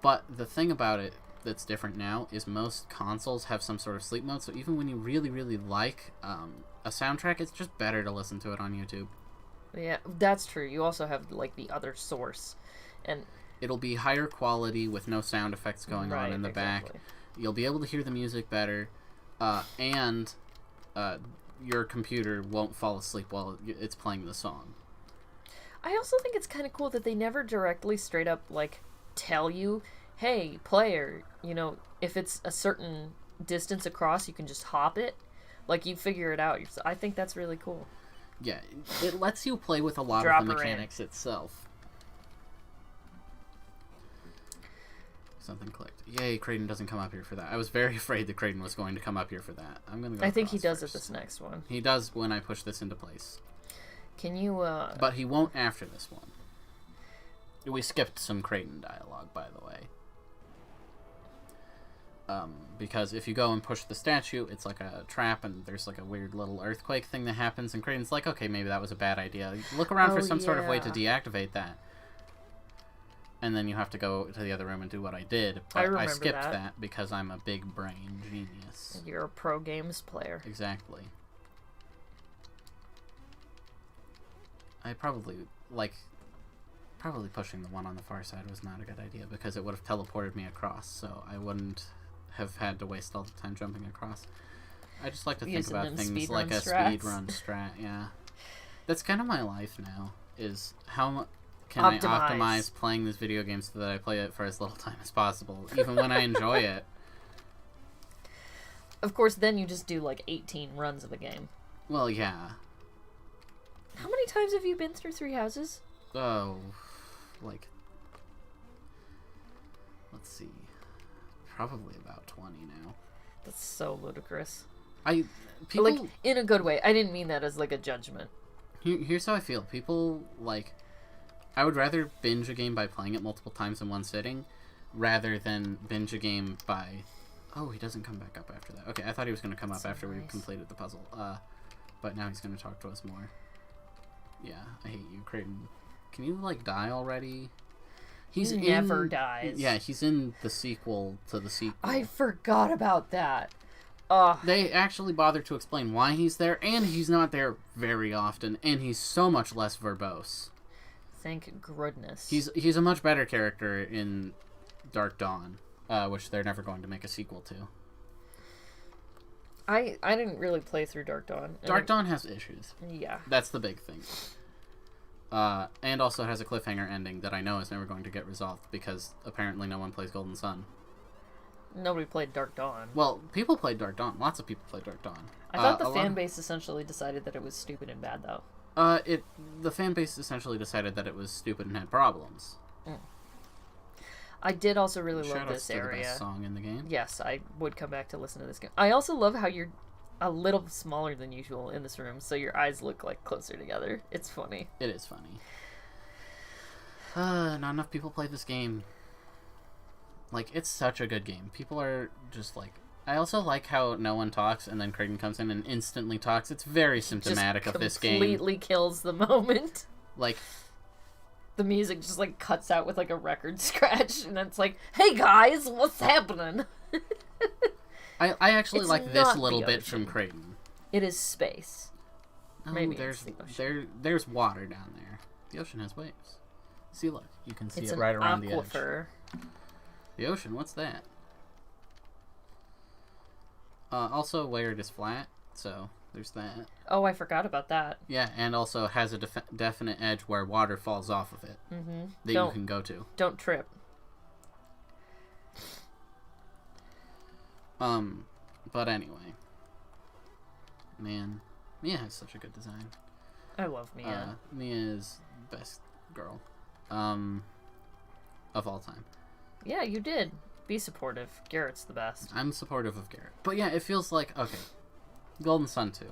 But the thing about it that's different now is most consoles have some sort of sleep mode, so even when you really, really like a soundtrack, it's just better to listen to it on YouTube. Yeah, that's true. You also have like the other source, and It'll be higher quality with no sound effects going on in the back. You'll be able to hear the music better, and your computer won't fall asleep while it's playing the song. I also think it's kind of cool that they never directly straight up like tell you, hey player, if it's a certain distance across you can just hop it, like you figure it out. I think that's really cool. Yeah, it lets you play with a lot Drop of the her in. mechanics itself. Something clicked. Yay, Kraden doesn't come up here for that. I was very afraid that Kraden was going to come up here for that. I'm gonna go I think he across does it first. this next one. He does when I push this into place. Can you But he won't after this one. We skipped some Kraden dialogue, by the way. Because if you go and push the statue, it's like a trap, and there's like a weird little earthquake thing that happens, and Kraden's like, okay, maybe that was a bad idea. Look around for some sort of way to deactivate that. And then you have to go to the other room and do what I did. But I remember skipped that. that because I'm a big brain genius. You're a pro games player. Exactly. I probably pushing the one on the far side was not a good idea because it would have teleported me across, so I wouldn't have had to waste all the time jumping across. I just like to think Using about them things speedrun like a strats. speedrun strat, yeah. That's kind of my life now, is how can Optimize. I optimize playing this video game so that I play it for as little time as possible, even when I enjoy it. Of course, then you just do like 18 runs of a game. Well, yeah. How many times have you been through Three Houses? Oh, like, let's see, probably about 20 now. That's so ludicrous. People, Like, in a good way. I didn't mean that as like a judgment. here's how I feel. People, like, I would rather binge a game by playing it multiple times in one sitting, rather than binge a game by... Oh, he doesn't come back up after that. Okay, I thought he was going to come up So after we nice. completed the puzzle. But now he's going to talk to us more. Yeah, I hate you, Creighton. Can you, like, die already? He never dies. Yeah, he's in the sequel to the sequel. I forgot about that. Ugh. They actually bother to explain why he's there, and he's not there very often, and he's so much less verbose. Thank goodness. He's a much better character in Dark Dawn, which they're never going to make a sequel to. I didn't really play through Dark Dawn. Dark Dawn has issues. Yeah. That's the big thing. And also has a cliffhanger ending that I know is never going to get resolved, because apparently no one plays Golden Sun. Nobody played Dark Dawn. Well, people played Dark Dawn. Lots of people played Dark Dawn. I thought the fan base essentially decided that it was stupid and bad, though. The fan base essentially decided that it was stupid and had problems. I did also really love Shoutouts this to the area. best song in the game. Yes, I would come back to listen to this game. I also love how you're a little smaller than usual in this room, so your eyes look like closer together. It's funny. It is funny. Not enough people play this game. Like, it's such a good game. People are just like... I also like how no one talks, and then Creighton comes in and instantly talks. It's very symptomatic Just of this game. completely kills the moment. Like, The music just like cuts out with like a record scratch, and it's like, "Hey guys, what's happening?" I actually It's like not this the little bit ocean. from Creighton. It is space. Oh, Maybe there's it's the ocean. there's water down there. The ocean has waves. See, look, you can see It's it an right around the edge. aquifer. The ocean, what's that? Also, layered is flat, so there's that. Oh, I forgot about that. Yeah, and also has a definite edge where water falls off of it Mm-hmm. that you can go to. Don't trip. But anyway, man, Mia has such a good design. I love Mia. Mia is best girl, of all time. Yeah, you did. Be supportive. Garrett's the best. I'm supportive of Garrett. But yeah, it feels like, okay, Golden Sun 2.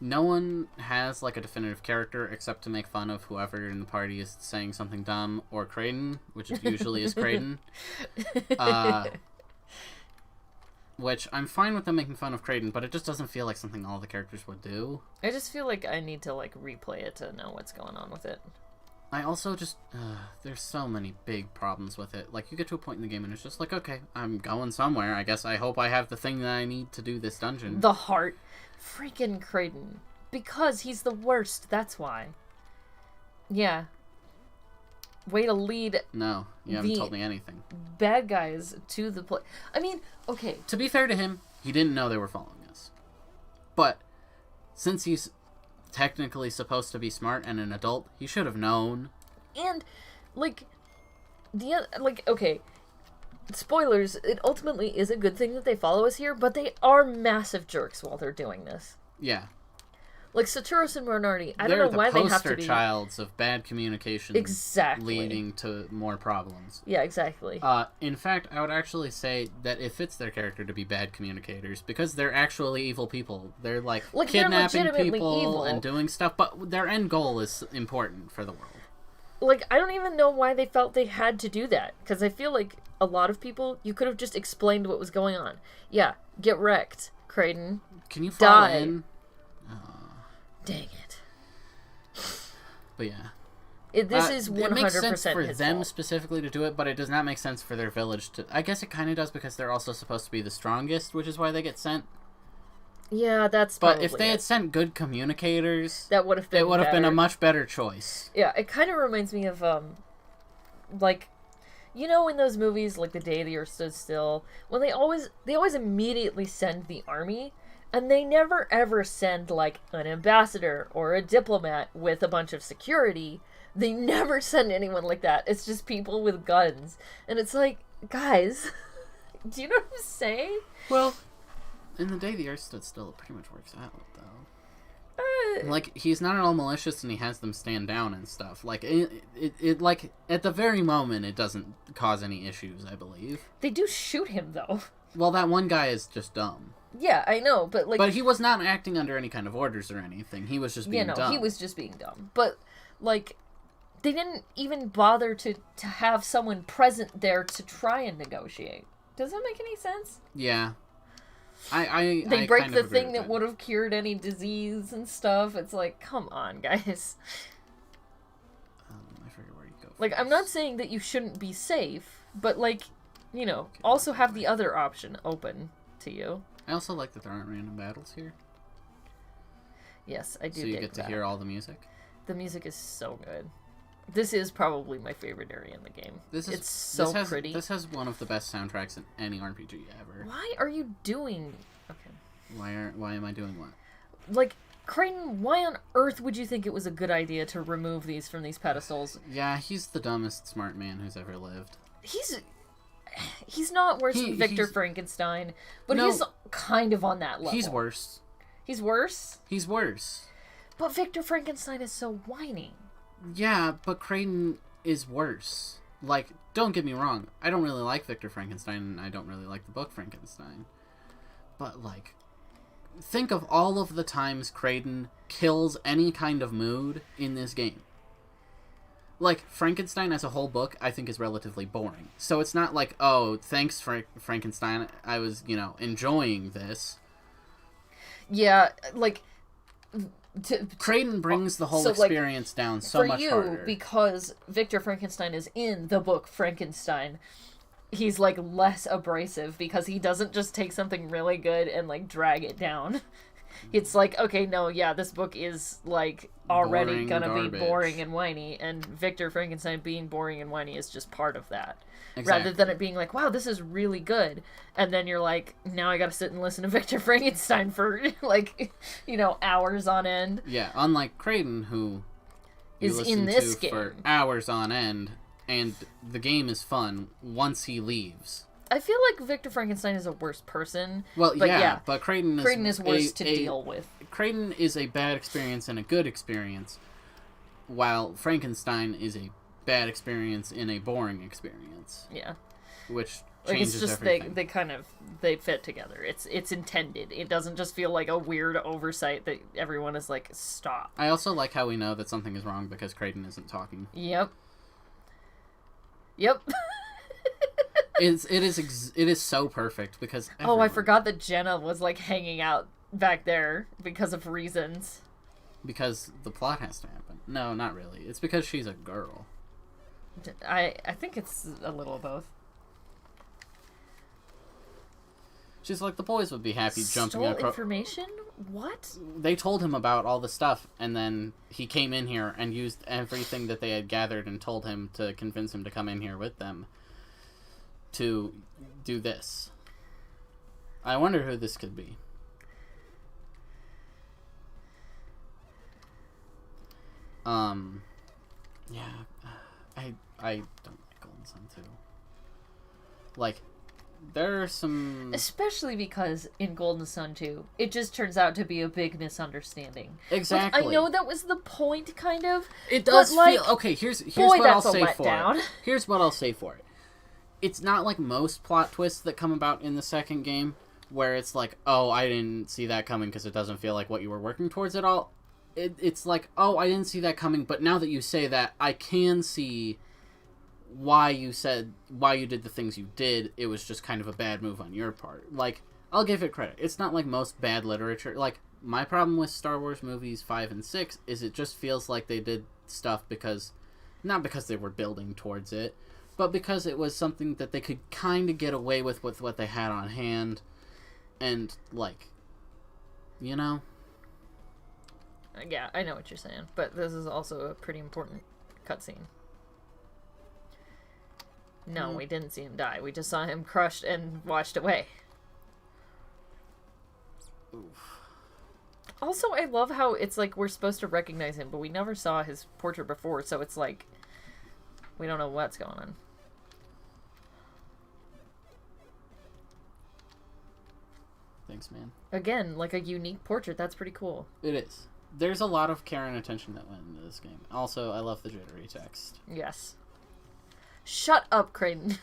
No one has, like, a definitive character except to make fun of whoever in the party is saying something dumb, or Creighton, which usually is Creighton. Which, I'm fine with them making fun of Creighton, but it just doesn't feel like something all the characters would do. I just feel like I need to like replay it to know what's going on with it. I also just, there's so many big problems with it. Like, you get to a point in the game and it's just like, okay, I'm going somewhere. I guess I hope I have the thing that I need to do this dungeon. The heart. Freaking Creighton. Because he's the worst, that's why. Yeah. Way to lead No, you haven't The- told me anything. bad guys to the play. I mean, okay. To be fair to him, he didn't know they were following us. But, since he's technically supposed to be smart and an adult, he should have known. And, like, okay. Spoilers, it ultimately is a good thing that they follow us here, but they are massive jerks while they're doing this. Yeah. Like, Saturos and Bernardi, I They're don't know why the they have to poster be... childs of bad communication Exactly. leading to more problems. Yeah, exactly. In fact, I would actually say that it fits their character to be bad communicators because they're actually evil people. They're like They're kidnapping legitimately people evil. and doing stuff, but their end goal is important for the world. Like, I don't even know why they felt they had to do that. Because I feel like a lot of people, you could have just explained what was going on. Yeah, get wrecked, Creighton. Can you fall Die. in? Dang it. But yeah. This is 100% it makes sense for his them fault. specifically to do it, but it does not make sense for their village to. I guess it kind of does because they're also supposed to be the strongest, which is why they get sent. Yeah, that's But probably if they it. had sent good communicators, That would have been it would have been a better. much better choice. Yeah, it kind of reminds me of, like, You know, in those movies, like The Day the Earth Stood Still, when they always immediately send the army, and they never ever send, like, an ambassador or a diplomat with a bunch of security. They never send anyone like that. It's just people with guns. And it's like, guys, do you know what I'm saying? Well, in The Day the Earth Stood Still, it pretty much works out, though. Like, he's not at all malicious, and he has them stand down and stuff. Like, it like, at the very moment, it doesn't cause any issues, I believe. They do shoot him, though. Well, that one guy is just dumb. Yeah, I know, but, like... But he was not acting under any kind of orders or anything. He was just being dumb. he was just being dumb. But, like, they didn't even bother to have someone present there to try and negotiate. Does that make any sense? Yeah. They break the thing that would have cured any disease and stuff. It's like, come on, guys. I forget where you go. Like, I'm not saying that you shouldn't be safe, but, like, you know, also have the other option open to you. I also like that there aren't random battles here. Yes, I do. So you get to hear all the music. The music is so good. This is probably my favorite area in the game. It's so pretty. This has one of the best soundtracks in any RPG ever. Why are you doing... Okay. Why am I doing what? Like, Kraden, why on earth would you think it was a good idea to remove these from these pedestals? Yeah, he's the dumbest smart man who's ever lived. He's not worse than Victor Frankenstein, but he's kind of on that level. He's worse. He's worse? He's worse. But Victor Frankenstein is so whiny. Yeah, but Kraden is worse. Like, don't get me wrong. I don't really like Victor Frankenstein, and I don't really like the book Frankenstein. But, like, think of all of the times Kraden kills any kind of mood in this game. Like, Frankenstein as a whole book, I think, is relatively boring. So it's not like, oh, thanks, Frankenstein, I was, enjoying this. Yeah, like... Kraden brings the whole experience down so much harder. For you, because Victor Frankenstein is in the book Frankenstein, he's, like, less abrasive, because he doesn't just take something really good and, like, drag it down. It's like, okay, no, yeah, this book is, like, already gonna be boring and whiny, and Victor Frankenstein being boring and whiny is just part of that. Exactly. Rather than it being like, wow, this is really good. And then you're like, now I gotta sit and listen to Victor Frankenstein for, like, hours on end. Yeah, unlike Kraden, who is in this game for hours on end, and the game is fun once he leaves. I feel like Victor Frankenstein is a worse person. Well, but but Kraden is worse to deal with. Kraden is a bad experience and a good experience, while Frankenstein is a bad experience in a boring experience. Yeah. Which like changes it's just everything. they fit together. It's intended. It doesn't just feel like a weird oversight that everyone is like, stop. I also like how we know that something is wrong because Kraden isn't talking. Yep. It is so perfect because everyone... Oh, I forgot that Jenna was like hanging out back there because of reasons. Because the plot has to happen. No, not really. It's because she's a girl. I think it's a little of both. She's like, the boys would be happy jumping across... information? What? They told him about all the stuff, and then he came in here and used everything that they had gathered and told him to convince him to come in here with them to do this. I wonder who this could be. Yeah, I don't like Golden Sun 2. Like, there are some... Especially because in Golden Sun 2, it just turns out to be a big misunderstanding. Exactly. Like, I know that was the point, kind of. It does feel... Like, okay, here's what I'll say for it. Here's what I'll say for it. It's not like most plot twists that come about in the second game, where it's like, oh, I didn't see that coming because it doesn't feel like what you were working towards at all. It's like, oh, I didn't see that coming, but now that you say that, I can see why you did the things you did. It was just kind of a bad move on your part. Like, I'll give it credit. It's not like most bad literature. Like, my problem with Star Wars movies 5 and 6 is it just feels like they did stuff not because they were building towards it, but because it was something that they could kind of get away with what they had on hand. And, like, Yeah, I know what you're saying, but this is also a pretty important cutscene. No, we didn't see him die. We just saw him crushed and washed away. Oof. Also, I love how it's like we're supposed to recognize him, but we never saw his portrait before, so it's like we don't know what's going on. Thanks, man. Again, like a unique portrait. That's pretty cool. It is. There's a lot of care and attention that went into this game. Also, I love the jittery text. Yes. Shut up, Kraden.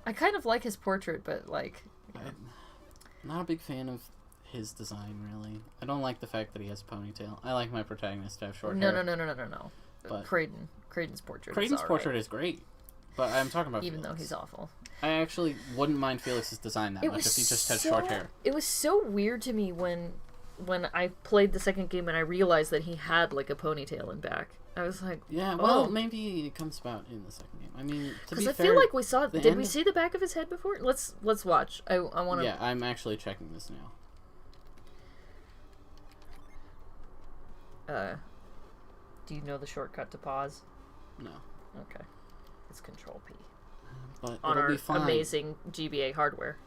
I kind of like his portrait, but like... Yeah. I'm not a big fan of his design, really. I don't like the fact that he has a ponytail. I like my protagonist to have short hair. No. But Kraden's portrait Kraden's portrait is great. But I'm talking about even Felix. though he's awful. I actually wouldn't mind Felix's design that much if he just had short hair. It was so weird to me when I played the second game and I realized that he had like a ponytail in back. I was like, yeah, well, maybe it comes about in the second game. I mean, to be fair, because I feel like we saw. Did we see the back of his head before? Let's watch. I want to. Yeah, I'm actually checking this now. Do you know the shortcut to pause? No. Okay, it's Control P. But on it'll our be fine. amazing GBA hardware.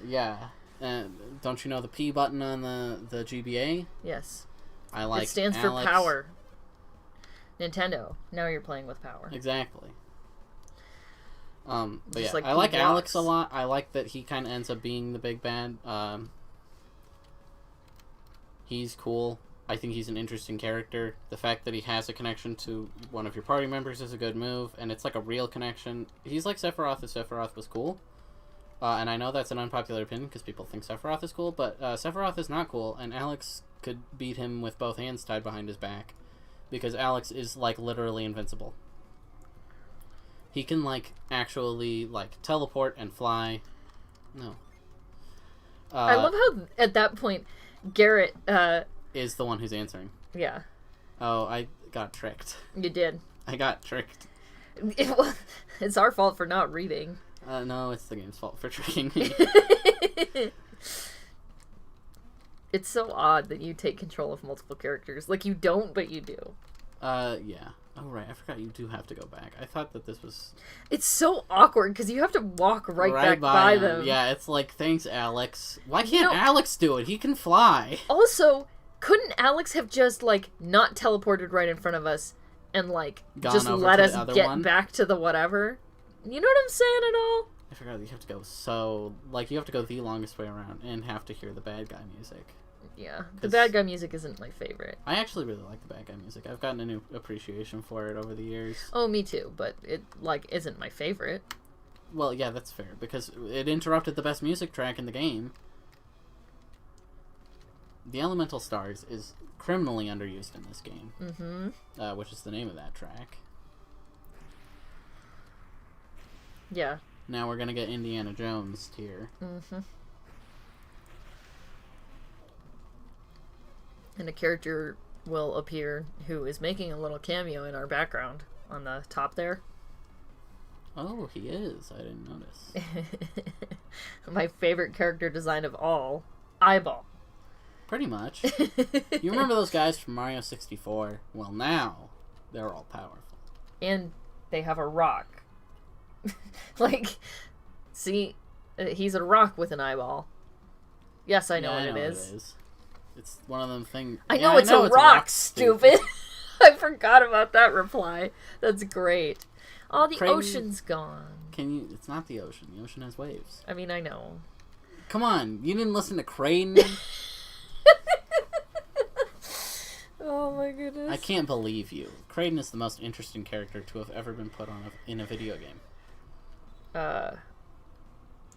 Yeah. Don't you know the P button on the GBA? Yes. I like. It stands Alex. for power. Nintendo. Now you're playing with power. Exactly. But just yeah, like I like P Alex blocks. a lot. I like that he kind of ends up being the big bad. He's cool. I think he's an interesting character. The fact that he has a connection to one of your party members is a good move, and it's like a real connection. He's like Sephiroth if Sephiroth was cool. And I know that's an unpopular opinion because people think Sephiroth is cool, but Sephiroth is not cool, and Alex could beat him with both hands tied behind his back. Because Alex is, like, literally invincible. He can, like, actually, like, teleport and fly. No. I love how, at that point, Garrett, is the one who's answering. Yeah. Oh, I got tricked. You did. I got tricked. It's our fault for not reading. No, it's the game's fault for tricking me. It's so odd that you take control of multiple characters. Like, you don't, but you do. Yeah. Oh, right. I forgot you do have to go back. I thought that this was... It's so awkward, because you have to walk right back by them. Yeah, it's like, thanks, Alex. Why can't Alex do it? He can fly. Also, couldn't Alex have just, like, not teleported right in front of us and, like, just let us get back to the whatever? You know what I'm saying at all? I forgot you have to go you have to go the longest way around and have to hear the bad guy music. Yeah, the bad guy music isn't my favorite. I actually really like the bad guy music. I've gotten a new appreciation for it over the years. Oh, me too, but it, like, isn't my favorite. Well, yeah, that's fair, because it interrupted the best music track in the game. The Elemental Stars is criminally underused in this game. Which is the name of that track. Yeah. Now we're gonna get Indiana Jones tier. And a character will appear who is making a little cameo in our background on the top there. Oh, he is. I didn't notice. My favorite character design of all, Eyeball. Pretty much. You remember those guys from Mario 64? Well, now they're all powerful. And they have a rock. Like, see, he's a rock with an eyeball. Yes, I know what it is. It's one of them things. I know it's a rock, stupid. I forgot about that reply. That's great. Oh, the ocean's gone. It's not the ocean. The ocean has waves. I mean, I know. Come on, you didn't listen to Kraden? Oh my goodness. I can't believe you. Kraden is the most interesting character to have ever been put on in a video game.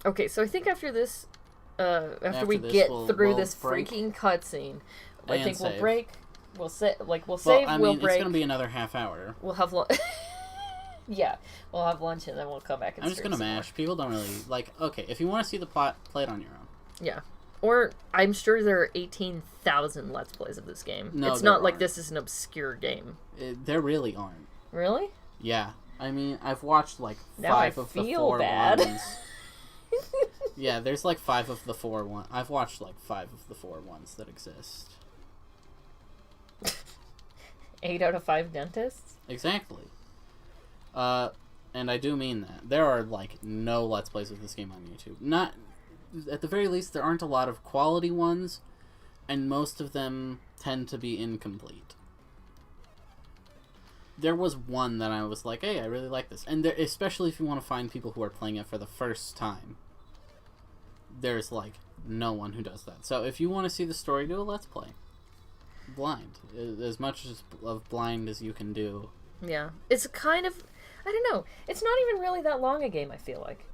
Okay, so I think after this, after we get through this freaking cutscene, I think we'll break. We'll save. We'll break. It's gonna be another half hour. We'll have lunch. Yeah, we'll have lunch and then we'll come back and I'm just gonna mash. People don't really like. Okay, if you want to see the plot, play it on your own. Yeah. Or, I'm sure there are 18,000 Let's Plays of this game. No, it's not like this is an obscure game. There really aren't. Really? Yeah. I mean, I've watched, like, now 5 of the 4 bad. ones. Yeah, there's, like, 5 of the 4 ones. I've watched, like, 5 of the 4 ones that exist. 8 out of 5 dentists? Exactly. and I do mean that, there are, like, no Let's Plays of this game on YouTube. Not, at the very least, there aren't a lot of quality ones, and most of them tend to be incomplete. There was one that I was like, hey, I really like this. And there, especially if you want to find people who are playing it for the first time, there's, like, no one who does that. So if you want to see the story, do a Let's Play. Blind. As much of blind as you can do. Yeah. It's kind of... I don't know. It's not even really that long a game, I feel like.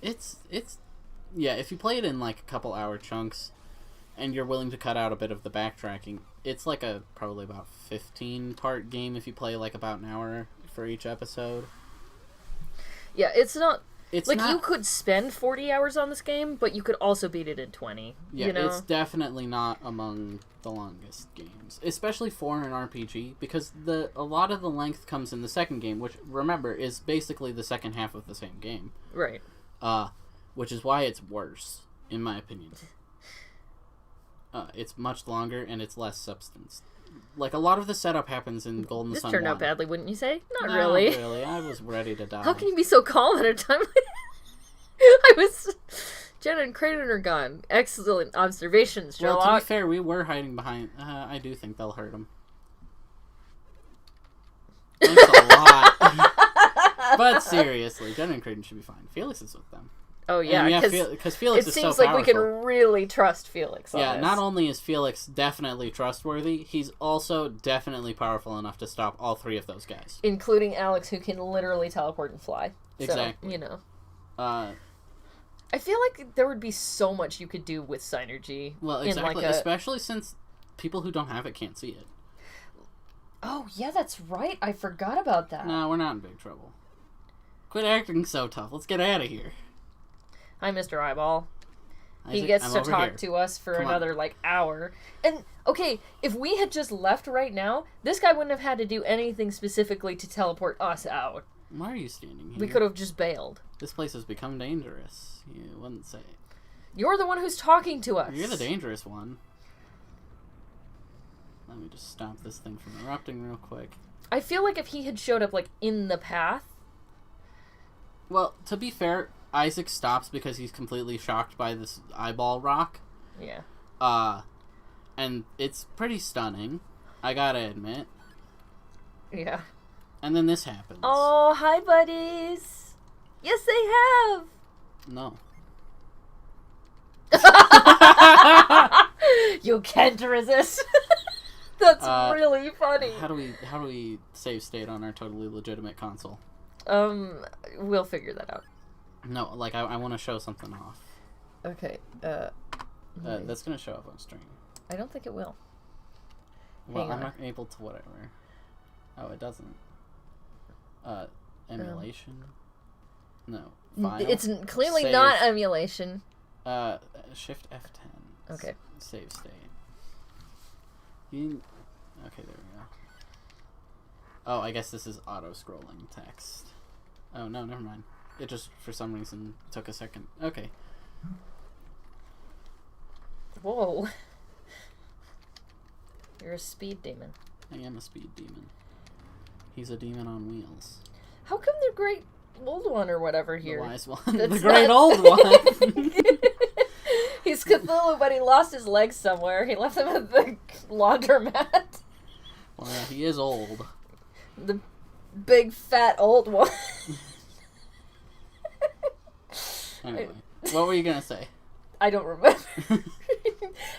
It's yeah, if you play it in, like, a couple hour chunks, and you're willing to cut out a bit of the backtracking, it's like a probably about 15-part game if you play, like, about an hour for each episode. Yeah, it's not... It's like, not, you could spend 40 hours on this game, but you could also beat it in 20. Yeah, you know? It's definitely not among the longest games. Especially for an RPG, because a lot of the length comes in the second game, which, remember, is basically the second half of the same game. Right. Which is why it's worse, in my opinion. It's much longer, and it's less substance. Like, a lot of the setup happens in Golden Sun 1. This turned out badly, wouldn't you say? Not No, really. Not really. I was ready to die. How can you be so calm at a time like I was... Jenna and Creighton are gone. Excellent observations, Sherlock. Well, to be fair, we were hiding behind... I do think they'll hurt him. Thanks a lot. But seriously, Jenna and Creighton should be fine. Felix is with them. Oh, yeah, because Felix it is so seems like powerful. we can really trust Felix on Yeah, this. not only is Felix definitely trustworthy, he's also definitely powerful enough to stop all three of those guys. Including Alex, who can literally teleport and fly. Exactly. So, you know. I feel like there would be so much you could do with Synergy. Well, exactly. Especially since people who don't have it can't see it. Oh, yeah, that's right. I forgot about that. No, we're not in big trouble. Quit acting so tough. Let's get out of here. Hi, Mr. Eyeball. Isaac, he gets I'm to over talk here. to us for Come another, like, hour. And, okay, if we had just left right now, this guy wouldn't have had to do anything specifically to teleport us out. Why are you standing here? We could have just bailed. This place has become dangerous. You wouldn't say. You're the one who's talking to us. You're the dangerous one. Let me just stop this thing from erupting real quick. I feel like if he had showed up, like, in the path... Well, to be fair, Isaac stops because he's completely shocked by this eyeball rock. Yeah. And it's pretty stunning, I gotta admit. Yeah. And then this happens. Oh, hi, buddies. Yes, they have. No. You can't resist. That's really funny. How do we save state on our totally legitimate console? We'll figure that out. No, like I want to show something off. Okay. That's gonna show up on stream. I don't think it will. Well, Hang I'm on. not able to whatever. Oh, it doesn't. Emulation? No. File? It's clearly Save. not emulation. Shift F10. Okay. Save state. Okay, there we go. Oh, I guess this is auto-scrolling text. Oh, no, never mind. It just, for some reason, took a second. Okay. Whoa. You're a speed demon. I am a speed demon. He's a demon on wheels. How come the great old one or whatever here? The wise one. That's The great not- old one. He's Cthulhu, but he lost his legs somewhere. He left them at the laundromat. Well, yeah, he is old. The big fat old one. Anyway, what were you gonna say? I don't remember.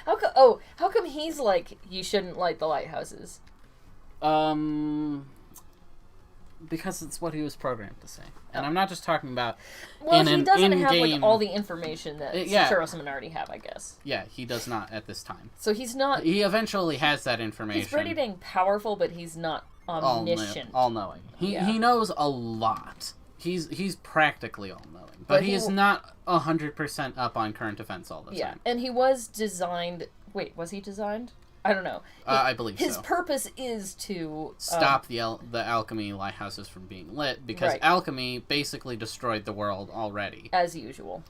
How come he's like, you shouldn't light the lighthouses? Because it's what he was programmed to say. And I'm not just talking about Well, in he an doesn't have in-game... like all the information that Yeah. Satoru Simon already have, I guess. Yeah, he does not at this time. So he's not. He eventually has that information. He's pretty dang powerful, but he's not omniscient. All-knowing. He knows a lot. He's practically all-knowing. But he is not 100% up on current events all the time. Yeah, and he was designed... Wait, was he designed? I don't know. I believe his so. purpose is to... Stop the alchemy lighthouses from being lit, because Right. alchemy basically destroyed the world already. As usual.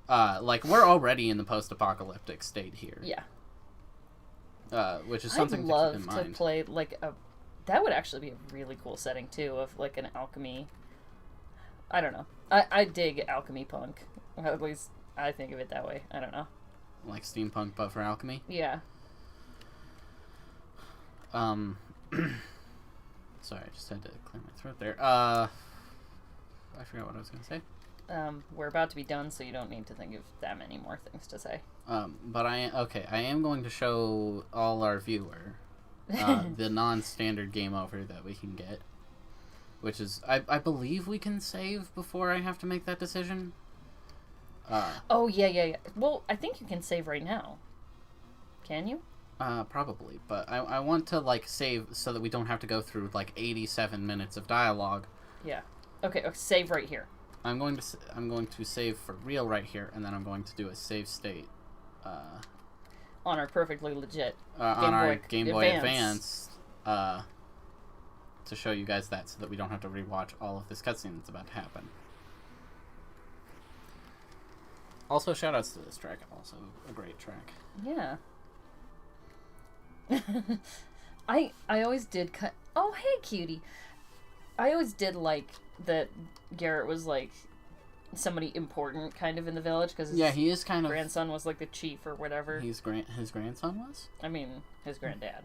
Like, we're already in the post-apocalyptic state here. Yeah. Which is something I'd to love keep in to mind. play, like, a... That would actually be a really cool setting, too, of, like, an alchemy... I don't know. I dig alchemy punk. At least I think of it that way. I don't know. Like steampunk, but for alchemy? Yeah. Sorry, I just had to clear my throat there. I forgot what I was going to say. We're about to be done, so you don't need to think of that many more things to say. But I am going to show all our viewer the non-standard game over that we can get, which is I believe we can save before I have to make that decision. Oh yeah. Well, I think you can save right now. Can you? Probably, but I want to like save so that we don't have to go through like 87 minutes of dialogue. Yeah. Okay. Save right here. I'm going to save for real right here, and then I'm going to do a save state. On our perfectly legit on our Game Boy Advance. To show you guys that, so that we don't have to rewatch all of this cutscene that's about to happen. Also, shoutouts to this track. Also, a great track. Yeah. I always did cut. Oh, hey, cutie. I always did like that Garrett was like somebody important kind of in the village because he is kind of grandson was like the chief or whatever. His grandson was? I mean, his granddad.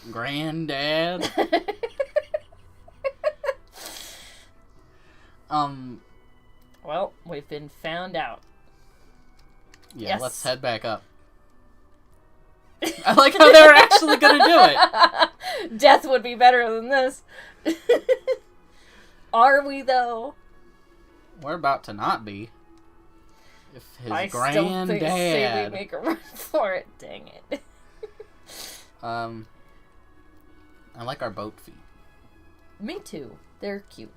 Granddad. Well, we've been found out. Yeah, yes. Let's head back up. I like how they were actually gonna do it. Death would be better than this. Are we, though? We're about to not be. If his I granddad... still say we make a run for it. Dang it. I like our boat feet. Me too. They're cute.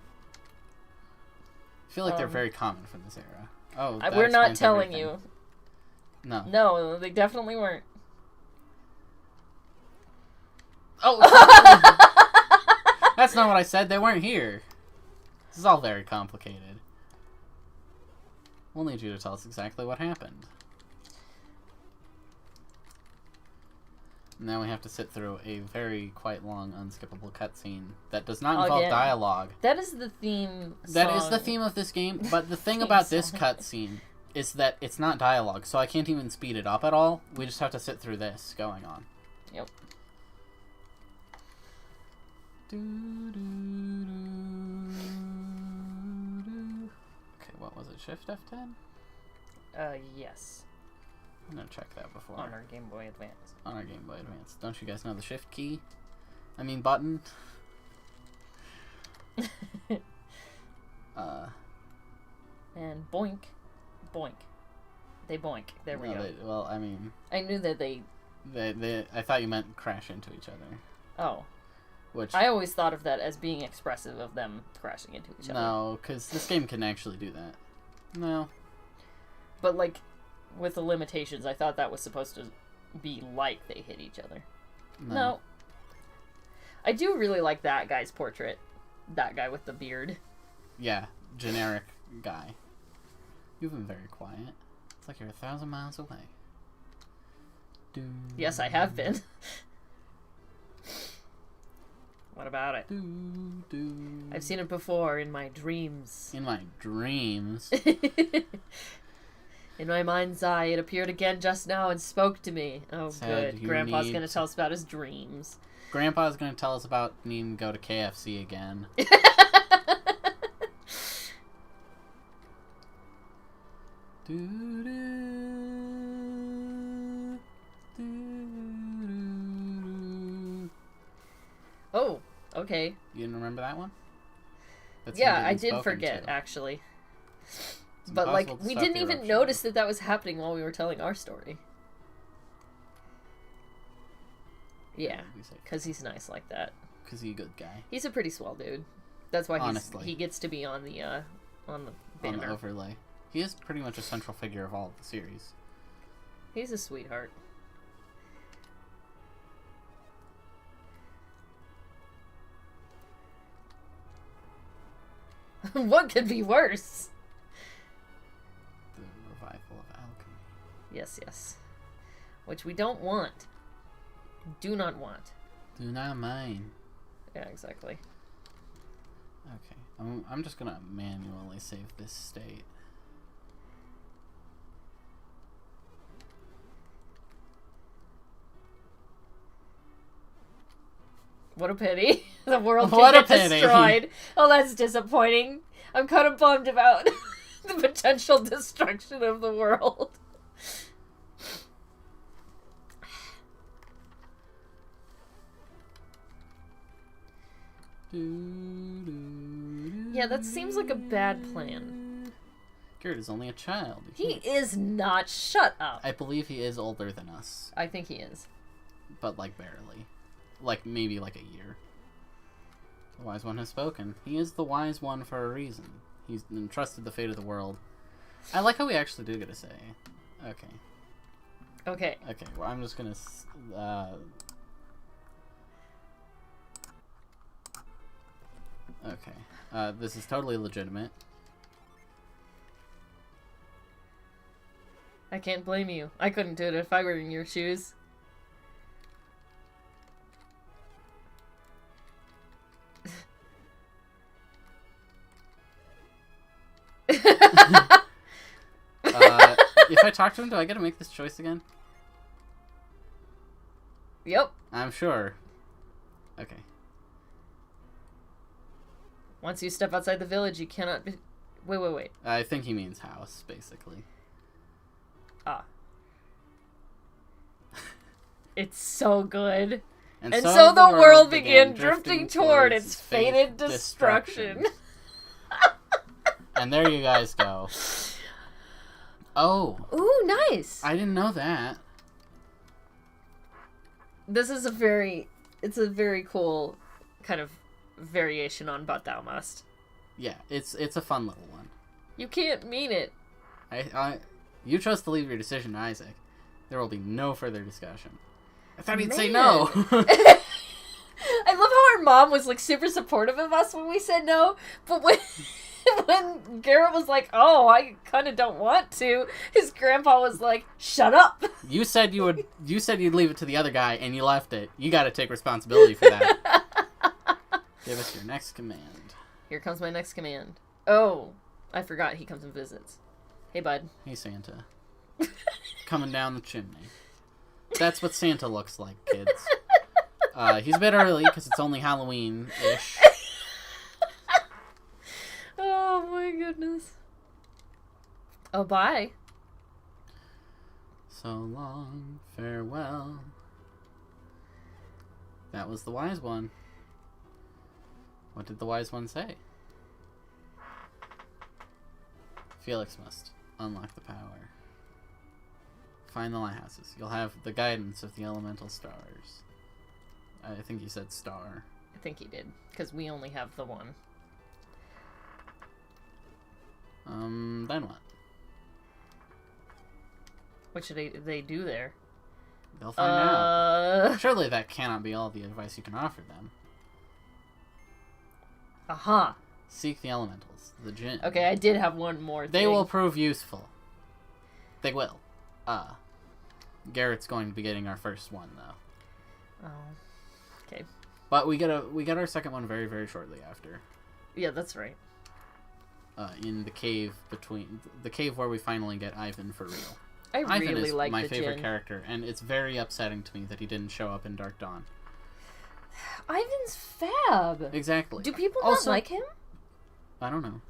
I feel like they're very common from this era. Oh, we're not telling you. No. No, they definitely weren't. Oh! That's not what I said. They weren't here. This is all very complicated. We'll need you to tell us exactly what happened. Now we have to sit through a very quite long, unskippable cutscene that does not involve dialogue. That is the theme song. That is the theme of this game, but the thing about this cutscene is that it's not dialogue, so I can't even speed it up at all. We just have to sit through this going on. Yep. Okay, what was it? Shift F10? Yes. I'm gonna check that before. On our Game Boy Advance. On our Game Boy Advance. Don't you guys know the shift key? I mean button? And boink. Boink. They boink. There we go. Well, I mean... I knew that they... I thought you meant crash into each other. Oh. Which... I always thought of that as being expressive of them crashing into each other. No, because this game can actually do that. No. But, like, with the limitations, I thought that was supposed to be like they hit each other. No. I do really like that guy's portrait. That guy with the beard. Yeah, generic guy. You've been very quiet. It's like you're 1,000 miles away. Yes, I have been. What about it? I've seen it before in my dreams. In my dreams? In my mind's eye, it appeared again just now and spoke to me. Oh, good. Grandpa's going to tell us about his dreams. Grandpa's going to tell us about needing to go to KFC again. Oh, okay. You didn't remember that one? Yeah, I did forget, actually. But, like, we didn't even notice that that was happening while we were telling our story. Yeah, because he's nice like that. Because he's a good guy. He's a pretty swell dude. That's why he gets to be on the banner. On the overlay. He is pretty much a central figure of all of the series. He's a sweetheart. What could be worse? The revival of alchemy. Yes, yes. Which we don't want. Do not want. Do not mind. Yeah, exactly. Okay. I'm just gonna manually save this state. What a pity. The world What can a get pity. destroyed. Oh, that's disappointing. I'm kind of bummed about the potential destruction of the world. Yeah, that seems like a bad plan. Garrett is only a child. He is not. Shut up. I believe he is older than us, I think he is. but like barely. Like maybe like a year. The wise one has spoken. He is the wise one for a reason. He's entrusted the fate of the world. I like how we actually do get a say. Okay. Okay. Okay, well I'm just gonna... Okay. This is totally legitimate. I can't blame you. I couldn't do it if I were in your shoes. If I talk to him, do I get to make this choice again? Yep. I'm sure. Okay. Once you step outside the village, you cannot be... Wait. I think he means house, basically. Ah. It's so good. And so the world began drifting toward its fated destruction. And there you guys go. Oh. Ooh, nice. I didn't know that. This is a very cool kind of variation on But Thou Must. Yeah, it's a fun little one. You can't mean it. You chose to leave your decision to Isaac. There will be no further discussion. I thought he'd Man. say no. I love how our mom was like super supportive of us when we said no, but when Garrett was like, "Oh, I kind of don't want to," his grandpa was like, "Shut up." You said you'd leave it to the other guy, and you left it. You got to take responsibility for that. Give us your next command. Here comes my next command. Oh, I forgot he comes and visits. Hey, bud. Hey, Santa. Coming down the chimney. That's what Santa looks like, kids. He's a bit early because it's only Halloween-ish. Oh my goodness. Oh, bye. So long, farewell. That was the wise one. What did the wise one say? Felix must unlock the power. Find the lighthouses. You'll have the guidance of the elemental stars. I think he said star. I think he did, because we only have the one. Then what? What should they do there? They'll find out. Surely that cannot be all the advice you can offer them. Aha. Seek the elementals, the djinn. Okay, I did have one more thing. They will prove useful. They will. Garrett's going to be getting our first one, though. Oh. Okay. But we get our second one very, very shortly after. Yeah, that's right. In the cave where we finally get Ivan for real. I Ivan really is like my the favorite djinn. character, and it's very upsetting to me that he didn't show up in Dark Dawn. Ivan's fab. Exactly. Do people Also, not like him? I don't know.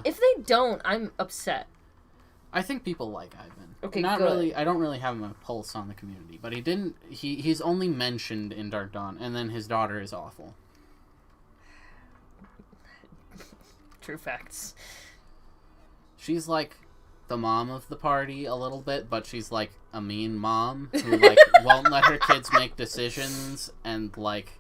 If they don't, I'm upset. I think people like Ivan. Okay, Not good. really. I don't really have a pulse on the community, but he's only mentioned in Dark Dawn, and then his daughter is awful. True facts. She's like the mom of the party a little bit, but she's like a mean mom who like won't let her kids make decisions and like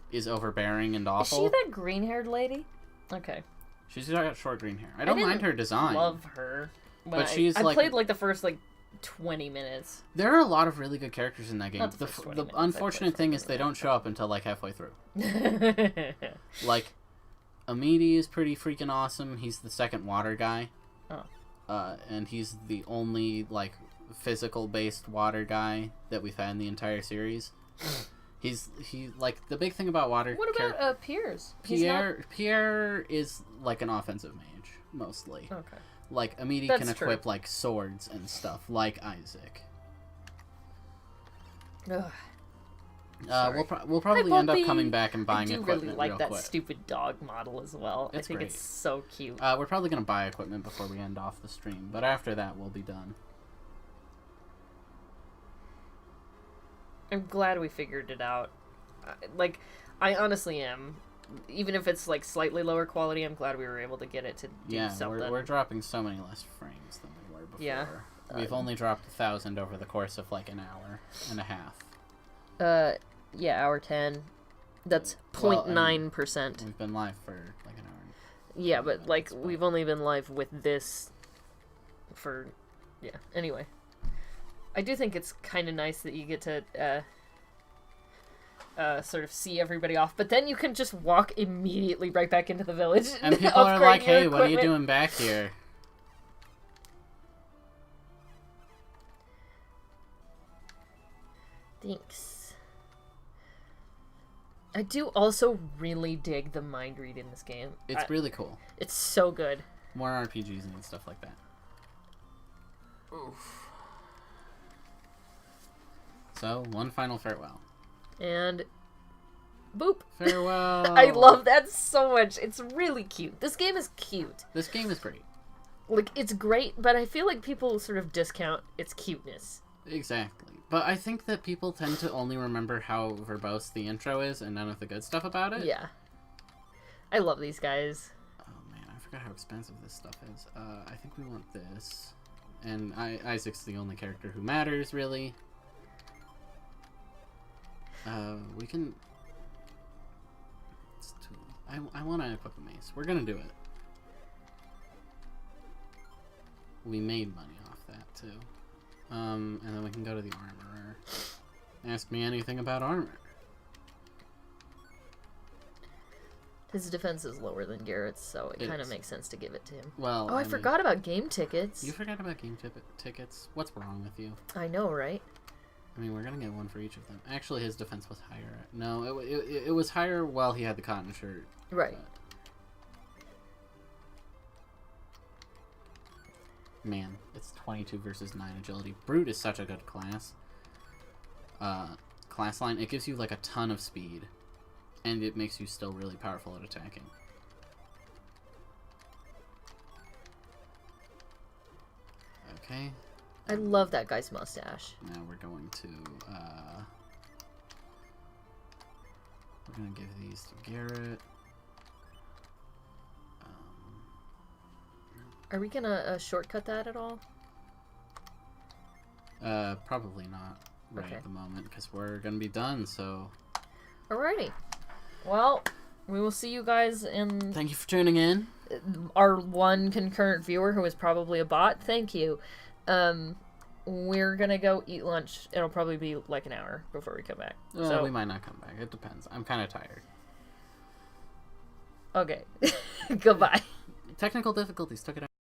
is overbearing and awful. Is she that green-haired lady? Okay. She's got short green hair. I don't mind her design. Love her. But she's I like... played like the first 20 minutes. There are a lot of really good characters in that game. Not the first 20 The minutes, I unfortunate played thing 20 is they don't show up until like halfway through. Oh. Like, Amity is pretty freaking awesome. He's the second water guy. And he's the only, like, physical-based water guy that we've had in the entire series. He like the big thing about water. What about Piers? He's Pierre is like an offensive mage mostly. Okay. Like Amity That's can equip true. like swords and stuff like Isaac. Ugh. We'll probably Hi, end up puppy. coming back and buying I do equipment really like real that quick. stupid dog model as well. It's I think great. it's so cute. We're probably gonna buy equipment before we end off the stream, but after that we'll be done. I'm glad we figured it out. Like, I honestly am. Even if it's like slightly lower quality, I'm glad we were able to get it to do something. we're dropping so many less frames than we were before. Yeah. We've only dropped 1,000 over the course of like an hour and a half. Yeah, hour 10. That's Well, 0.9%. We've been live for like an hour. Yeah, but like we've only been live with this for anyway. I do think it's kind of nice that you get to sort of see everybody off, but then you can just walk immediately right back into the village And people are like, upgrade your "Hey, what are you equipment." doing back here?" Thanks. I do also really dig the mind read in this game. It's really cool. It's so good. More RPGs and stuff like that. Oof. So, one final farewell. And boop. Farewell. I love that so much. It's really cute. This game is cute. This game is great. Like, it's great, but I feel like people sort of discount its cuteness. Exactly. But I think that people tend to only remember how verbose the intro is and none of the good stuff about it. Yeah. I love these guys. Oh man, I forgot how expensive this stuff is. I think we want this. And Isaac's the only character who matters, really. We can... It's too... I want to equip a mace. We're gonna do it. We made money off that, too. And then we can go to the armorer. Ask me anything about armor. His defense is lower than Garrett's, so it kind of is. makes sense to give it to him. Well, Oh, I mean, forgot about game tickets. You forgot about game tickets? What's wrong with you? I know, right? I mean, we're gonna get one for each of them. Actually, his defense was higher. No, it was higher while he had the cotton shirt. Right. But... Man, it's 22 versus 9 agility. Brute is such a good class. Class line, it gives you like a ton of speed. And it makes you still really powerful at attacking. Okay. I love that guy's mustache. Now we're going to, we're gonna give these to Garrett. Are we gonna shortcut that at all? Probably not right Okay. at the moment, because we're gonna be done, so... Alrighty. Well, we will see you guys in Thank you for tuning in. our one concurrent viewer who is probably a bot. Thank you. We're gonna go eat lunch. It'll probably be like an hour before we come back. So We might not come back. It depends. I'm kind of tired. okay. Goodbye. Technical difficulties took it out.